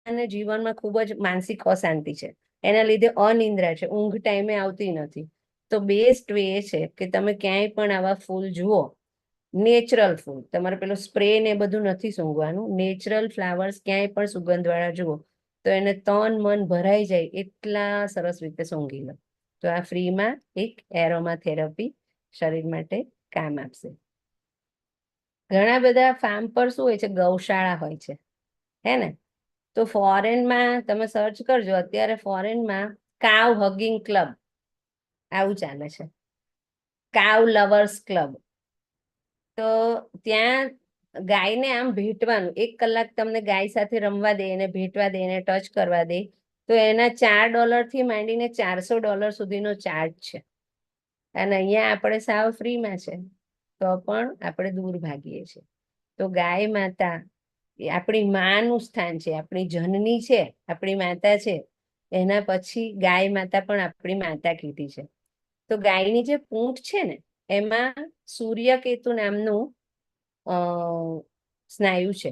અને જીવનમાં ખૂબ જ માનસિક અશાંતિ છે, એના લીધે અનિદ્રા છે, ઊંઘ ટાઈમે આવતી નથી. તો બેસ્ટ વે એ છે કે તમે ક્યાંય પણ આવા ફૂલ જુઓ, નેચરલ ફૂલ, તમારે પેલો સ્પ્રે ને બધું નથી સૂંઘવાનું, નેચરલ ફ્લાવર્સ ક્યાંય પણ સુગંધવાળા જુઓ તો એને તન મન ભરાઈ જાય એટલા સરસ રીતે સૂંઘી લો. તો આ ફ્રીમાં એક એરોમા થેરપી શરીર માટે કામ આપશે. ઘણા બધા ફાર્મ પર શું હોય છે, ગૌશાળા હોય છે, હે ને. તો ફોરેનમાં તમે સર્ચ કરજો, અત્યારે ફોરેનમાં કાવ હગિંગ ક્લબ આવું ચાલે છે, કાવ લવર્સ ક્લબ. તો ત્યાં ગાયને આમ ભેટવાનું, 1 કલાક તમને ગાય સાથે રમવા દે, એને ભેટવા દે, એને ટચ કરવા દે, તો એના $4 થી માંડીને $400 સુધીનો ચાર્જ છે. અને અહીંયા આપણે સાવ ફ્રીમાં છે, તો પણ આપણે દૂર ભાગીએ છીએ. તો ગાય માતા એ આપણી માનું સ્થાન છે, આપણી જનની છે, આપણી માતા છે. એના પછી ગાય માતા પણ આપણી માતા કીધી છે. તો ગાયની જે પૂંછ છે ને એમાં સૂર્યકેતુ નામનું સ્નાયુ છે.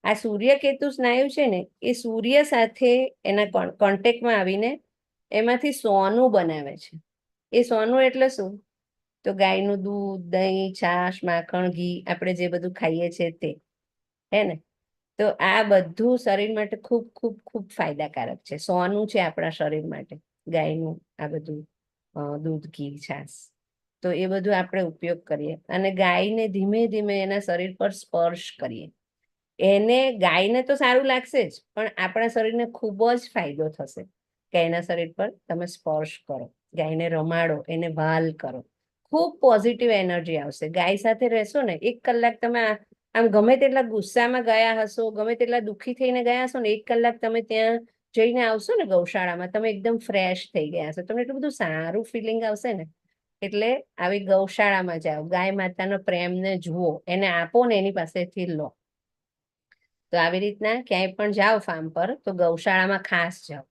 આ સૂર્યકેતુ સ્નાયુ છે ને એ સૂર્ય સાથે એના કોન્ટેક્ટમાં આવીને એમાંથી સોનું બનાવે છે. એ સોનું એટલે શું? તો ગાયનું દૂધ, દહીં, છાશ, માખણ, ઘી, આપણે જે બધું ખાઈએ છીએ તે, હે ને. તો આ બધું શરીર માટે ખૂબ ખૂબ ખૂબ ફાયદાકારક છે. સોનું છે આપણા શરીર માટે ગાયનું આ બધું દૂધ, ઘી, છાશ. તો એ બધું આપણે ઉપયોગ કરીએ અને ગાયને ધીમે ધીમે એના શરીર પર સ્પર્શ કરીએ. એને ગાયને તો સારું લાગશે જ, પણ આપણા શરીરને ખૂબ જ ફાયદો થશે. ગાયના શરીર પર તમે સ્પર્શ કરો, ગાયને રમાડો, એને વાલ કરો, ખૂબ પોઝિટિવ એનર્જી આવશે. ગાય સાથે રહેશો ને 1 કલાક તમે આમ ગમે તેટલા ગુસ્સામાં ગયા હશો, ગમે તેટલા દુઃખી થઈને ગયા હશો ને, 1 કલાક તમે ત્યાં જઈને આવશો ને ગૌશાળામાં, તમે એકદમ ફ્રેશ થઈ ગયા હશો, તમને એટલું બધું સારું ફિલિંગ આવશે ને. એટલે આવી ગૌશાળામાં જાઓ, ગાય માતાનો પ્રેમને જુઓ, એને આપો ને એની પાસેથી લો. તો આવી રીતના ક્યાંય પણ જાઓ ફાર્મ પર તો ગૌશાળામાં ખાસ જાઓ.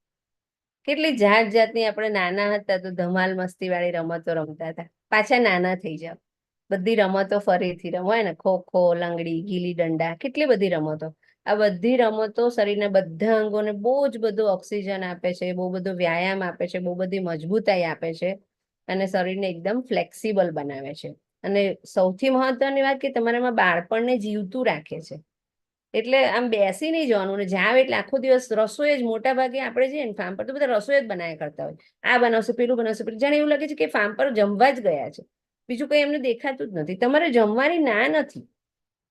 કેટલી જાત જાતની આપણે નાના હતા તો ધમાલ મસ્તી વાળી રમતો રમતા હતા, પાછા નાના થઈ જાઓ, બધી રમતો ફરીથી રમો ને, ખો-ખો, લંગડી, ગીલી દંડા, કેટલી બધી રમતો. આ બધી રમતો શરીરના બધા અંગોને બહુ જ બધું ઓક્સિજન આપે છે, બહુ બધો વ્યાયામ આપે છે, બહુ બધી મજબૂતાઈ આપે છે અને શરીરને એકદમ ફ્લેક્સિબલ બનાવે છે. અને સૌથી મહત્વની વાત કે તમારામાં બાળપણને જીવતું રાખે છે. એટલે આમ બેસી નહીં જવાનું ને જાવ એટલે આખો દિવસ રસોઈ જ, મોટા ભાગે આપણે જઈએ ને ફાર્મ પર તો બધા રસોઈ જ બનાવ્યા કરતા હોય, આ બનાવશે, પેલું બનાવશે, જાણે એવું લાગે છે કે ફાર્મ પર જમવા જ ગયા છે, બીજું કંઈ એમને દેખાતું જ નથી. તમારે જમવાની ના નથી,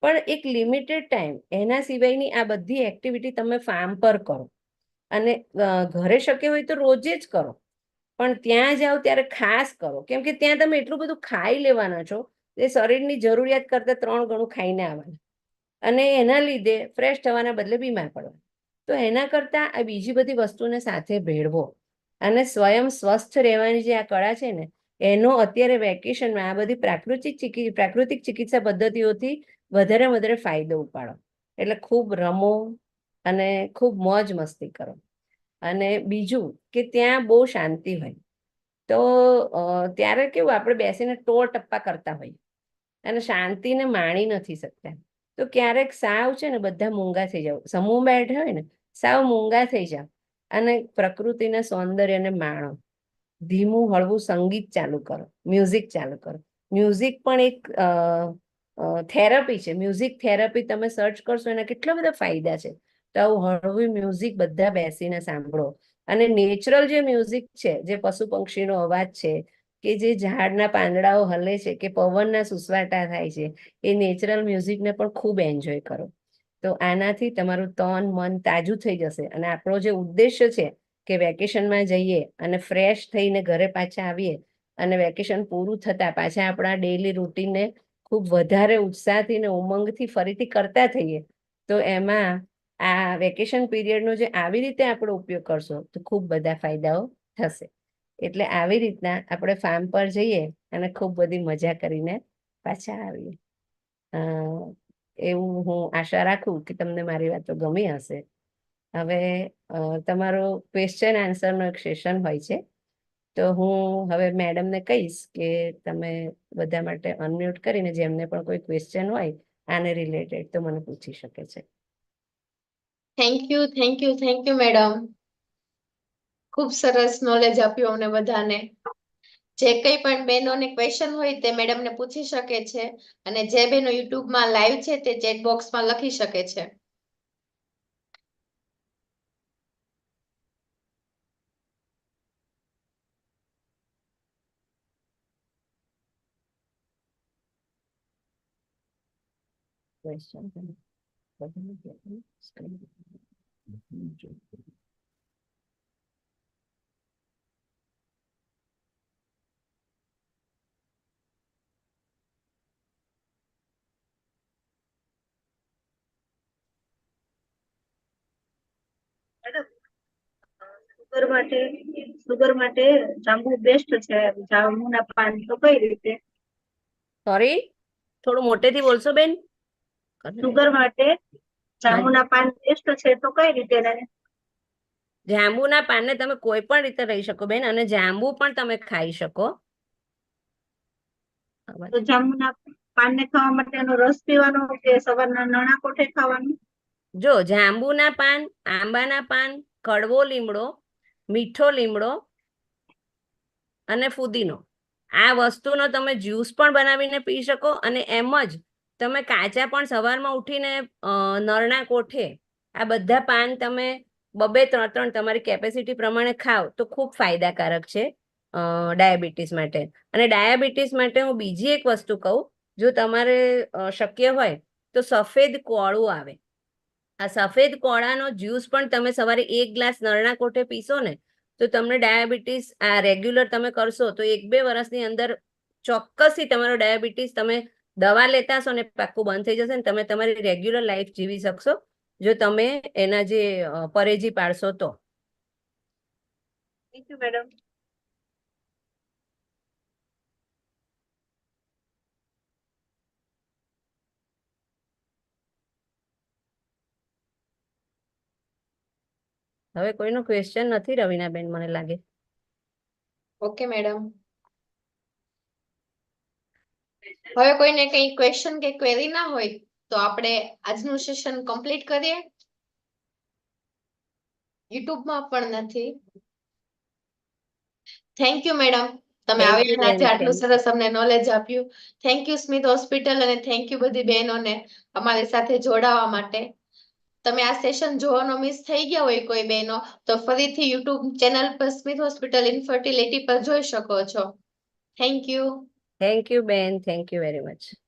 પણ એક લિમિટેડ ટાઈમ, એના સિવાયની આ બધી એક્ટિવિટી તમે ફાર્મ પર કરો. અને ઘરે શક્ય હોય તો રોજે જ કરો, પણ ત્યાં જાઓ ત્યારે ખાસ કરો, કેમ કે ત્યાં તમે એટલું બધું ખાઈ લેવાના છો, એ શરીરની જરૂરિયાત કરતાં 3 ગણું ખાઈને આવવાના, અને એના લીધે ફ્રેશ થવાના બદલે બીમાર પડવા. તો એના કરતાં આ બીજી બધી વસ્તુને સાથે ભેળવો અને સ્વયં સ્વસ્થ રહેવાની જે આ કળા છે ને, એનો અત્યારે વેકેશનમાં આ બધી પ્રાકૃતિક ચિકિત્સા પદ્ધતિઓથી વધારે ફાયદો ઉપાડો. એટલે ખૂબ રમો અને ખૂબ મોજ મસ્તી કરો. અને બીજું કે ત્યાં બહુ શાંતિ હોય, તો ત્યારે કેવું આપણે બેસીને ટોળ ટપ્પા કરતા હોઈએ અને શાંતિને માણી નથી શકતા. તો ક્યારેક સાવ છે ને બધા મૂંગા થઈ જાવ, સમૂહ બેઠા હોય ને સાવ મૂંગા થઈ જાવ અને પ્રકૃતિના સૌંદર્યને માણો. ધીમું હળવું સંગીત ચાલુ કરો, મ્યુઝિક ચાલુ કરો. મ્યુઝિક પણ એક થેરપી છે. મ્યુઝિક થેરપી તમે સર્ચ કરશો એના કેટલા બધા ફાયદા છે. તો આવું હળવું મ્યુઝિક બધા બેસીને સાંભળો. અને નેચરલ જે મ્યુઝિક છે, જે પશુ પક્ષીનો અવાજ છે, કે જે ઝાડના પાંદડાઓ હલે છે, કે પવનના સુસવાટા થાય છે, એ નેચરલ મ્યુઝિકને પણ ખૂબ એન્જોય કરો. તો આનાથી તમારું તન મન તાજું થઈ જશે. અને આપણો જે ઉદ્દેશ્ય છે કે વેકેશનમાં જઈએ અને ફ્રેશ થઈને ઘરે પાછા આવીએ અને વેકેશન પૂરું થતાં પાછા આપણા ડેઈલી રૂટીનને ખૂબ વધારે ઉત્સાહથી ને ઉમંગથી ફરીથી કરતા થઈએ, તો એમાં આ વેકેશન પીરિયડનો જે આવી રીતે આપણો ઉપયોગ કરશો તો ખૂબ બધા ફાયદાઓ થશે. એટલે આવી રીતના આપણે ફાર્મ પર જઈએ અને ખૂબ બધી મજા કરીને પાછા આવીએ. એવું હું આશા રાખું કે તમને મારી વાતો ગમી હશે. હવે તમારો ક્વેશ્ચન આન્સરનો એક સેશન હોય છે, તો હું હવે મેડમને કહીશ કે તમે બધા માટે અનમ્યુટ કરીને જેમને પણ કોઈ ક્વેશ્ચન હોય આને રિલેટેડ તો મને પૂછી શકે છે. Thank you madam. ખૂબ સરસ નોલેજ આપ્યું અમને બધાને. જે કંઈ પણ બહેનોને ક્વેશ્ચન હોય તે મેડમને પૂછી શકે છે, અને જે બહેનો યુટ્યુબમાં લાઈવ છે તે ચેટ બોક્સમાં લખી શકે છે. ક્વેશ્ચન સુગર માટે જાંબુ બેસ્ટ છે. જાંબુના પાન તો કઈ રીતે? સોરી, થોડું મોટેથી બોલશો બેન. સુગર માટે જાંબુના પાન બેસ્ટ છે તો કઈ રીતે? જાંબુના પાનને તમે કોઈ પણ રીતે લઈ શકો બેન, અને જાંબુ પણ તમે ખાઈ શકો. તો જાંબુના પાનને ખાવા માટે એનો રસ પીવાનો કે સવારના નણા કોઠે ખાવાનું? જો જાંબુના પાન, આંબાના પાન, કડવો લીમડો, મીઠો લીમડો અને ફુદીનો, આ વસ્તુનો તમે જ્યુસ પણ બનાવીને પી શકો. અને એમ જ તમે કાચા પણ સવારમાં ઉઠીને નરના કોઠે આ બધા પાન તમે 2-3 તમારી કેપેસિટી પ્રમાણે ખાઓ તો ખૂબ ફાયદાકારક છે ડાયાબિટીસ માટે. અને ડાયાબિટીસ માટે હું બીજી એક વસ્તુ કહું, જો તમારે શક્ય હોય તો સફેદ કોળું આવે, આ સફેદ કોળાનો જ્યુસ પણ તમે સવારે 1 ગ્લાસ નરણા કોઠે પીશો ને તો તમને ડાયાબિટીસ આ રેગ્યુલર તમે કરશો તો 1-2 વર્ષની અંદર ચોક્કસથી તમારો ડાયાબિટીસ તમે દવા લેતા હશો ને પાક્કું બંધ થઈ જશે ને તમે તમારી રેગ્યુલર લાઈફ જીવી શકશો જો તમે એના જે પરેજી પાડશો તો. Thank you madam. હવે કોઈનો ક્વેશ્ચન નથી રવીનાબેન મને લાગે. Okay madam. હવે કોઈને કઈ ક્વેશ્ચન કે ક્વેરી ના હોય તો આપણે આજનું સેશન કમ્પ્લીટ કરીએ. યુટ્યુબમાં પણ નથી. Thank you madam. તમે Thank આવીને you બેન, આજે આટલું thank you. સરસ અમને નોલેજ આપ્યું. થેન્ક યુ સ્મિત હોસ્પિટલ અને થેન્ક યુ બધી બહેનોને અમારી સાથે જોડાવા માટે. તમે આ સેશન જોવાનો મિસ થઈ ગયા હોય કોઈ બહેનો તો ફરીથી યુટ્યુબ ચેનલ પર સ્મિત હોસ્પિટલ ઇન્ફર્ટિલિટી પર જોઈ શકો છો. Thank you. થેન્ક યુ બેન, થેન્ક યુ વેરી મચ.